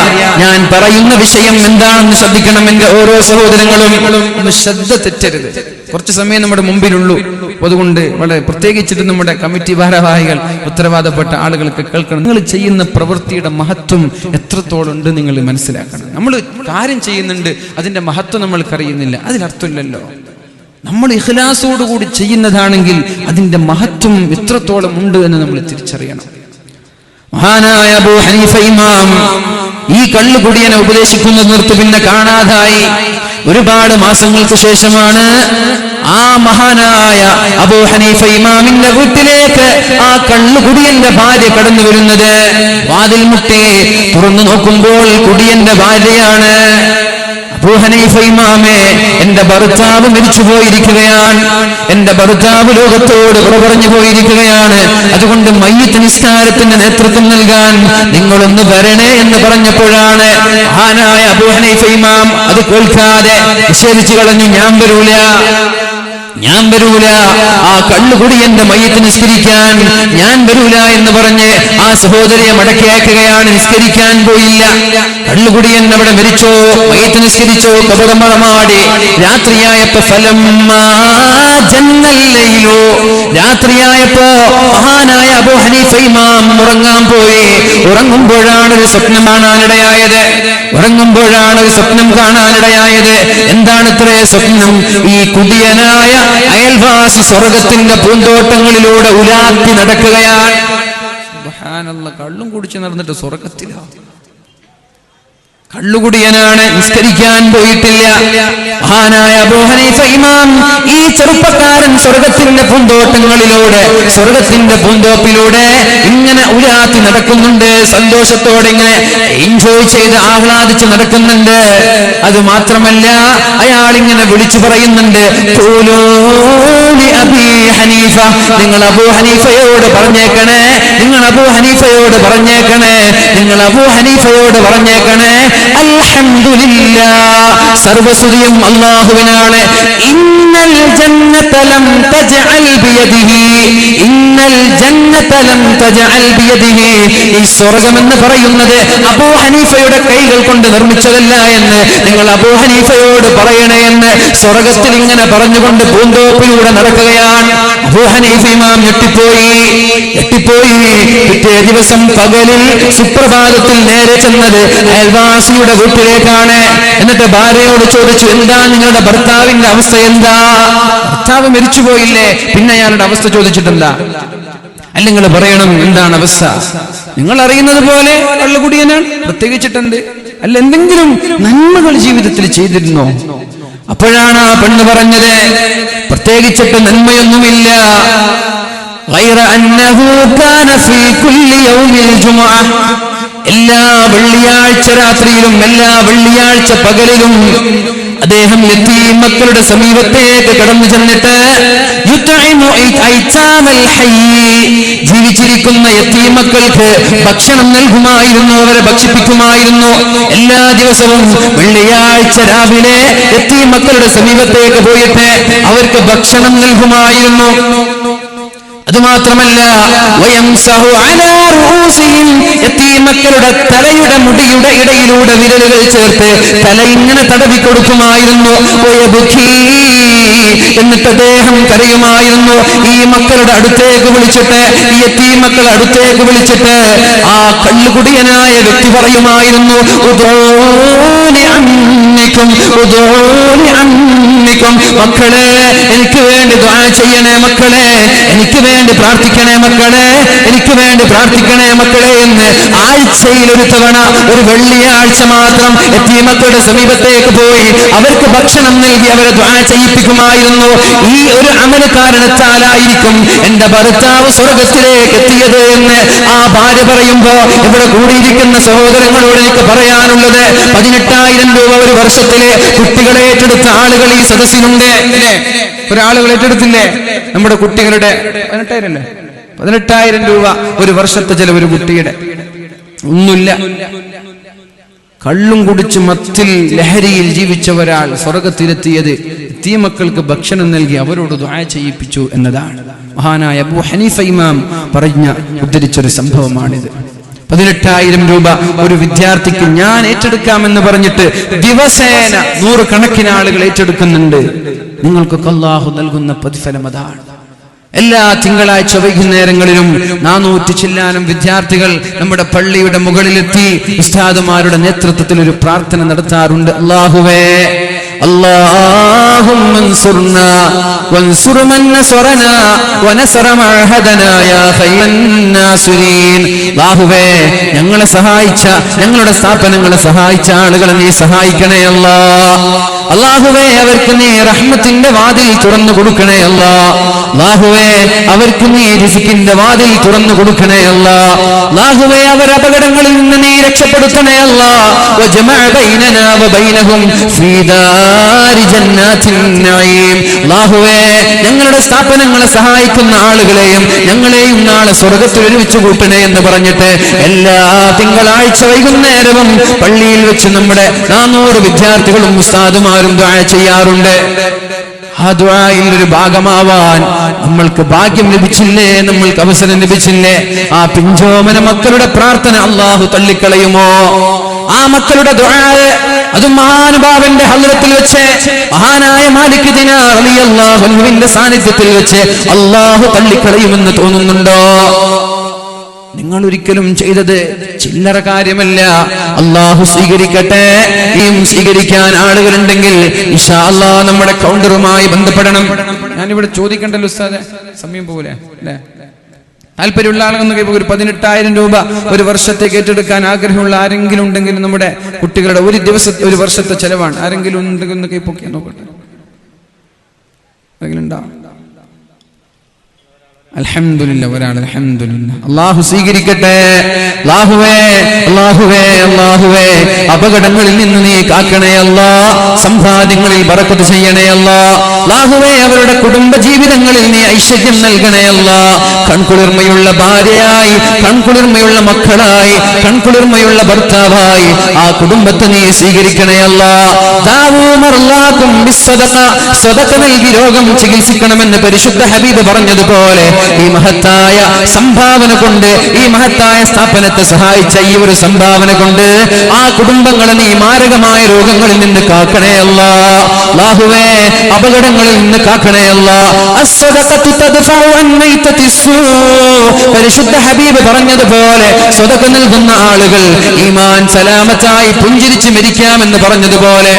ഞാൻ പറയുന്ന വിഷയം എന്താണെന്ന് ശ്രദ്ധിക്കണം എന്റെ ഓരോ സഹോദരങ്ങളും, ഒന്ന് ശ്രദ്ധ തെറ്റരുത്. കുറച്ച് സമയം നമ്മുടെ മുമ്പിലുള്ളൂ, അതുകൊണ്ട് വളരെ പ്രത്യേകിച്ചിട്ട് നമ്മുടെ കമ്മിറ്റി ഭാരവാഹികൾ, ഉത്തരവാദപ്പെട്ട ആളുകൾക്ക് കേൾക്കണം. നിങ്ങൾ ചെയ്യുന്ന പ്രവൃത്തിയുടെ മഹത്വം എത്രത്തോളം ഉണ്ട് നിങ്ങൾ മനസ്സിലാക്കണം. നമ്മൾ കാര്യം ചെയ്യുന്നുണ്ട്, അതിന്റെ മഹത്വം നമ്മൾക്കറിയുന്നില്ല, അതിനർത്ഥമില്ലല്ലോ. നമ്മൾ ഇഖ്ലാസോടുകൂടി ചെയ്യുന്നതാണെങ്കിൽ അതിന്റെ മഹത്വം എത്രത്തോളം ഉണ്ട് എന്ന് നമ്മൾ തിരിച്ചറിയണം. മഹാനായ അബൂ ഹനീഫ ഇമാം ഈ കള്ളുകുടിയനെ ഉപദേശിക്കുന്നത് നിർത്തി പിന്നെ കാണാതായി. ഒരുപാട് മാസങ്ങൾക്ക് ശേഷമാണ് ആ മഹാനായ അബൂ ഹനീഫ ഇമാമിന്റെ വീട്ടിലേക്ക് ആ കള്ളുകുടിയന്റെ ഭാര്യ കടന്നു വരുന്നത്. വാതിൽ മുട്ടി തുറന്നു നോക്കുമ്പോൾ കുടിയന്റെ ഭാര്യയാണ്. അബൂ ഹനീഫ ഇമാമേ, എന്റെ ഭർത്താവ് മരിച്ചു പോയിരിക്കുകയാണ്, എന്റെ ഭർത്താവ് ലോകത്തോട് പറഞ്ഞു പോയിരിക്കുകയാണ്, അതുകൊണ്ട് മയ്യിത്ത് നിസ്കാരത്തിന്റെ നേതൃത്വം നൽകാൻ നിങ്ങളൊന്ന് വരണേ എന്ന് പറഞ്ഞപ്പോഴാണ് മഹാനായ അബൂ ഹനീഫ ഇമാം അത് കേൾക്കാതെ നിഷേധിച്ചു കളഞ്ഞു. ഞാൻ വരൂല, ആ കള്ളുകുടിയന്റെ മയ്യിത്ത് നിസ്കരിക്കാൻ ഞാൻ വരൂല എന്ന് പറഞ്ഞ് ആ സഹോദരിയെ മടക്കിയാക്കുകയാണ്. നിസ്കരിക്കാൻ പോയില്ല. കള്ളുകുടിയൻ അവിടെ മരിച്ചോ, മയ്യിത്ത് നിസ്കരിച്ചോ, കബറമറമാടി. രാത്രിയായപ്പോ രാത്രിയായപ്പോ മഹാനായ അബൂ ഹനീഫ ഇമാം ഉറങ്ങാൻ പോയി. ഉറങ്ങുമ്പോഴാണ് ഒരു സ്വപ്നം കാണാനിടയായത്. എന്താണ് ഇത്രേ സ്വപ്നം? ഈ കുടിയനായ അയൽവാസി സ്വർഗത്തിന്റെ പൂന്തോട്ടങ്ങളിലൂടെ ഉലാത്തി നടക്കുകയാണ്. സുബ്ഹാനല്ലാഹ്, കള്ളും കുടിച്ച് നടന്നിട്ട് സ്വർഗത്തിലാണ്. കള്ളുകുടിയനാണ്, നിസ്കരിക്കാൻ പോയിട്ടില്ല. മഹാനായ അബൂ ഹനീഫ ഇമാം ഈ ചെറുപ്പക്കാരൻ സ്വർഗത്തിന്റെ പൂന്തോട്ടങ്ങളിലൂടെ, സ്വർഗത്തിന്റെ പൂന്തോപ്പിലൂടെ ഇങ്ങനെ ഉലാത്തി നടക്കുന്നുണ്ട്. സന്തോഷത്തോടെ ഇങ്ങനെ എൻജോയ് ചെയ്ത് ആഹ്ലാദിച്ച് നടക്കുന്നുണ്ട്. അത് മാത്രമല്ല, അയാൾ ഇങ്ങനെ വിളിച്ചു പറയുന്നുണ്ട്, നിങ്ങൾ അബൂ ഹനീഫയോട് പറഞ്ഞേക്കണേ, നിങ്ങൾ അബൂ ഹനീഫയോട് പറഞ്ഞേക്കണേ, നിങ്ങൾ അബൂ ഹനീഫയോട് പറഞ്ഞേക്കണേ, അൽഹംദുലില്ലാഹ്, സർവസ്തുതിയും അല്ലാഹുവിനാണ്. ഇന്നൽ ജന്നത ലം തജ്അൽ ബിയദിഹി, ഇന്നൽ ജന്നത ലം തജ്അൽ ബിയദിഹി, ഈ സ്വർഗ്ഗമെന്ന് പറയുന്നത് അബൂ ഹനീഫയുടെ കൈകൾ കൊണ്ട് നിർമ്മിച്ചതല്ല എന്ന് നിങ്ങൾ അബൂ ഹനീഫയോട് പറയണേ എന്ന് സ്വർഗ്ഗത്തിൽ ഇങ്ങനെ പറഞ്ഞുകൊണ്ട് പൂന്തോപ്പിലൂടെ നടക്കുകയാണ്. അബൂ ഹനീഫ ഇമാം ഞെട്ടിപ്പോയി. പിറ്റേ ദിവസം പകലിൽ സുപ്രഭാതത്തിൽ നേരെ ചെന്നത് അയൽവാസിയുടെ വീട്ടിലേക്കാണ്. എന്നിട്ട് ഭാര്യയോട് ചോദിച്ചു, എന്താ നിങ്ങളുടെ ഭർത്താവിന്റെ അവസ്ഥ, എന്താ? ഭർത്താവ് മരിച്ചുപോയില്ലേ, പിന്നെ അയാളുടെ അവസ്ഥ ചോദിച്ചിട്ടെന്താ? അല്ല, നിങ്ങൾ പറയണം എന്താണ് അവസ്ഥ. നിങ്ങൾ അറിയുന്നത് പോലെ കള്ളുകുടിയനാണ്, പ്രത്യേകിച്ചിട്ടുണ്ട്. അല്ല, എന്തെങ്കിലും നന്മകൾ ജീവിതത്തിൽ ചെയ്തിരുന്നോ? അപ്പോഴാണ് ആ പെണ്ണ് പറഞ്ഞത്, പ്രത്യേകിച്ചിട്ട് നന്മയൊന്നുമില്ല. غير أنه كان في كل يوم الجمعة എല്ലാ വെള്ളിയാഴ്ച രാത്രിയിലും എല്ലാ വെള്ളിയാഴ്ച പകലിലും അദ്ദേഹം യതീം മക്കളുടെ സമീപത്തേക്ക് കടന്നു ചെന്നിട്ട് ജീവിച്ചിരിക്കുന്ന യതീം മക്കൾക്ക് ഭക്ഷണം നൽകുമായിരുന്നു, അവരെ ഭക്ഷിപ്പിക്കുമായിരുന്നു. എല്ലാ ദിവസവും വെള്ളിയാഴ്ച രാവിലെ യതീം മക്കളുടെ സമീപത്തേക്ക് പോയിട്ട് അവർക്ക് ഭക്ഷണം നൽകുമായിരുന്നു. അതുമാത്രമല്ല മക്കളുടെ തലയുടെ മുടിയുടെ ഇടയിലൂടെ വിരലുകൾ ചേർത്ത് തല ഇങ്ങനെ തടവി കൊടുക്കുമായിരുന്നു. എന്നിട്ട് അദ്ദേഹം കരയുമായിരുന്നു. ഈ മക്കളുടെ അടുത്തേക്ക് വിളിച്ചിട്ട്, ഈ യതീം മക്കളുടെ അടുത്തേക്ക് വിളിച്ചിട്ട് ആ കള്ളുകുടിയനായ വ്യക്തി പറയുമായിരുന്നു, മക്കളെ എനിക്ക് വേണ്ടി ദുആ ചെയ്യണേ, മക്കളെ എനിക്ക് വേണ്ടി പ്രാർത്ഥിക്കണേ, മക്കളെ എനിക്ക് വേണ്ടി പ്രാർത്ഥിക്കണേ മക്കളെ എന്ന് ആഴ്ചയിൽ ഒരു തവണ, ഒരു വെള്ളിയാഴ്ച മാത്രം യതീം മക്കളുടെ സമീപത്തേക്ക് പോയി അവർക്ക് ഭക്ഷണം നൽകി അവരെ ദുആ ചെയ്യിപ്പിക്കുമായിരുന്നു. ഈ ഒരു അമല് കാരണത്താലായിരിക്കും എന്റെ ഭർത്താവ് സ്വർഗത്തിലേക്ക് എത്തിയത് എന്ന് ആ ഭാര്യ പറയുമ്പോ ഇവിടെ കൂടിയിരിക്കുന്ന സഹോദരങ്ങളോട് എനിക്ക് പറയാനുള്ളത്, 18,000 രൂപ ഒരു വർഷത്തിലെ കുട്ടികളെ ഏറ്റെടുത്ത ആളുകൾ ഈ സദസ്സിലുണ്ട്. ഒരാളുകൾ ഏറ്റെടുത്തില്ലേ? നമ്മുടെ കുട്ടികളുടെ 18,000 രൂപ ഒരു വർഷത്തെ ചെലവ് ഒരു കുട്ടിയുടെ. ഒന്നുമില്ല, കള്ളും കുടിച്ച് മത്തിൽ ലഹരിയിൽ ജീവിച്ച ഒരാൾ സ്വർഗത്തിലെത്തിയത് യതീം മക്കൾക്ക് ഭക്ഷണം നൽകി അവരോട് ദുആ ചെയ്യിപ്പിച്ചു എന്നതാണ്. മഹാനായ അബൂ ഹനീഫ ഇമാം ഉദ്ധരിച്ചൊരു സംഭവമാണിത്. 18,000 രൂപ ഒരു വിദ്യാർത്ഥിക്ക് ഞാൻ ഏറ്റെടുക്കാമെന്ന് പറഞ്ഞിട്ട് ദിവസേന 100 കണക്കിന് ആളുകൾ ഏറ്റെടുക്കുന്നുണ്ട്. നിങ്ങൾക്കൊക്കെ അല്ലാഹു നൽകുന്ന പ്രതിഫലം അതാണ്. എല്ലാ തിങ്കളാഴ്ച വൈകുന്നേരങ്ങളിലും 400 ചില്ലാനം വിദ്യാർത്ഥികൾ നമ്മുടെ പള്ളിയുടെ മുകളിലെത്തി ഉസ്താദുമാരുടെ നേതൃത്വത്തിൽ ഒരു പ്രാർത്ഥന നടത്താറുണ്ട്. അല്ലാഹുവേ, اللهم انصرنا وانصر من نصرنا ونصر معهدنا يا خير الناصرين. അല്ലാഹുവേ, ഞങ്ങളെ സഹായിച്ച, ഞങ്ങളുടെ സ്ഥാപനങ്ങളെ സഹായിച്ച ആളുകളെ നീ സഹായിക്കണേ അല്ലാഹ്. അല്ലാഹുവേ, അവർക്ക് നീ റഹ്മത്തിന്റെ വാതിൽ തുറന്നു കൊടുക്കണേ അല്ലാഹ്. അല്ലാഹുവേ, അവർക്ക് നീ റിസ്കിന്റെ വാതിൽ തുറന്നു കൊടുക്കണേ അല്ലാഹ്. അല്ലാഹുവേ, അവർ അപകടങ്ങളിൽ നിന്ന് നീ രക്ഷപ്പെടുത്തണേ അല്ലാഹ്. വജമഅ ബൈനനാ വബൈനഹും ഫീ ദാരി ജന്നാത്തിൻ നഈം. അല്ലാഹുവേ, ഞങ്ങളുടെ സ്ഥാപനങ്ങളെ സഹായിക്കുന്ന ആളുകളെയും ഞങ്ങളെയും നാളെ സ്വർഗ്ഗത്തിൽ ഒരുമിച്ച് കൂട്ടണേ എന്ന് പറഞ്ഞിട്ട് എല്ലാ തിങ്കളാഴ്ച വൈകുന്നേരവും പള്ളിയിൽ വെച്ച് നമ്മുടെ 400 വിദ്യാർത്ഥികളും ഉസ്താദുമാരും ദുആ ചെയ്യാറുണ്ട്. ആ ദുആയിൽ ഒരു ഭാഗമാവാൻ നമ്മൾക്ക് ഭാഗ്യം ലഭിച്ചില്ലേ? നമ്മൾക്ക് അവസരം ലഭിച്ചില്ലേ? ആ പിഞ്ചോമന മക്കളുടെ പ്രാർത്ഥന അല്ലാഹു തള്ളിക്കളയുമോ? ആ മക്കളുടെ ദുആ അതും മഹാനുഭാവന്റെ ഹദ്റത്തിൽ വെച്ച്, മഹാനായ മാലിക് ദിനാർ റളിയല്ലാഹു അൻഹുവിന്റെ സാന്നിധ്യത്തിൽ വെച്ച് അല്ലാഹു തള്ളിക്കളയുമെന്ന് തോന്നുന്നുണ്ടോ? നിങ്ങൾ ഒരിക്കലും ചെയ്തത് ചില്ലറ കാര്യമല്ല. അല്ലാഹു സ്വീകരിക്കട്ടെ. ഇനിയും സ്വീകരിക്കാൻ ആളുകളുണ്ടെങ്കിൽ ഇൻഷാ അല്ലാഹ് നമ്മുടെ കൗണ്ടറുമായി ബന്ധപ്പെടണം. ഞാനിവിടെ ചോദിക്കണ്ടല്ലോ ഉസ്താദെ, സമയം പോലെ അല്ലേ? താല്പര്യമുള്ള ആളുകൾ ഒരു 18,000 രൂപ ഒരു വർഷത്തേക്ക് ഏറ്റെടുക്കാൻ ആഗ്രഹമുള്ള ആരെങ്കിലും ഉണ്ടെങ്കിൽ നമ്മുടെ കുട്ടികളുടെ ഒരു ദിവസത്തെ ഒരു വർഷത്തെ ചെലവാണ്. ആരെങ്കിലും ഉണ്ടെങ്കിൽ ഒന്ന് കൈപ്പൊക്കെ നോക്കട്ടെ. ആരെങ്കിലും ഉണ്ടാവും? അൽഹംദുലില്ലാ, ഒരാൾ. അൽഹംദുലില്ലാ. അല്ലാഹു സ്വീകരിക്കട്ടെ. അല്ലാഹുവേ, അല്ലാഹുവേ, അല്ലാഹുവേ, അപകടങ്ങളിൽ നിന്ന് നീ കാക്കണേ അല്ലാഹ്. സമ്പാദ്യങ്ങളിൽ ബറക്കത്ത് ചെയ്യണേ അല്ലാഹ്. അല്ലാഹുവേ, അവരുടെ കുടുംബ ജീവിതങ്ങളിൽ നീ ഐശ്വര്യം നൽകണേ അല്ലാഹ്. കൺകുളിർമയുള്ള ഭാര്യയായി, കൺകുളിർമയുള്ള മക്കളായി, കൺകുളിർമയുള്ള ഭർത്താവായി ആ കുടുംബത്തെ നീ സ്വീകരിക്കണേ അല്ലാഹ്. ദാവൂമർലാക്കും ബിസ്സദഖ, സദഖ നൽകി രോഗം ചികിത്സിക്കണമെന്ന് പരിശുദ്ധ ഹബീബ് പറഞ്ഞതുപോലെ ഈ മഹത്തായ സംഭാവന കൊണ്ട്, ഈ മഹത്തായ സ്ഥാപനത്തെ സഹായിച്ച ഈ ഒരു സംഭാവന കൊണ്ട് ആ കുടുംബങ്ങളെ നീ മാരകമായ രോഗങ്ങളിൽ നിന്ന് കാക്കണേ അല്ലാഹ്. അല്ലാഹുവേ, അപകടങ്ങളിൽ നിന്ന് കാക്കണേ അല്ലാഹ്. അസ്സദഖതു തദ്ഫഉ അൻ മൈതത്തിസ്സൂ, പരിശുദ്ധ ഹബീബ് പറഞ്ഞതുപോലെ സ്വതക്ക നൽകുന്ന ആളുകൾ ഈമാൻ സലാമത്തായി പുഞ്ചിരിച്ച് മരിക്കാമെന്ന് പറഞ്ഞതുപോലെ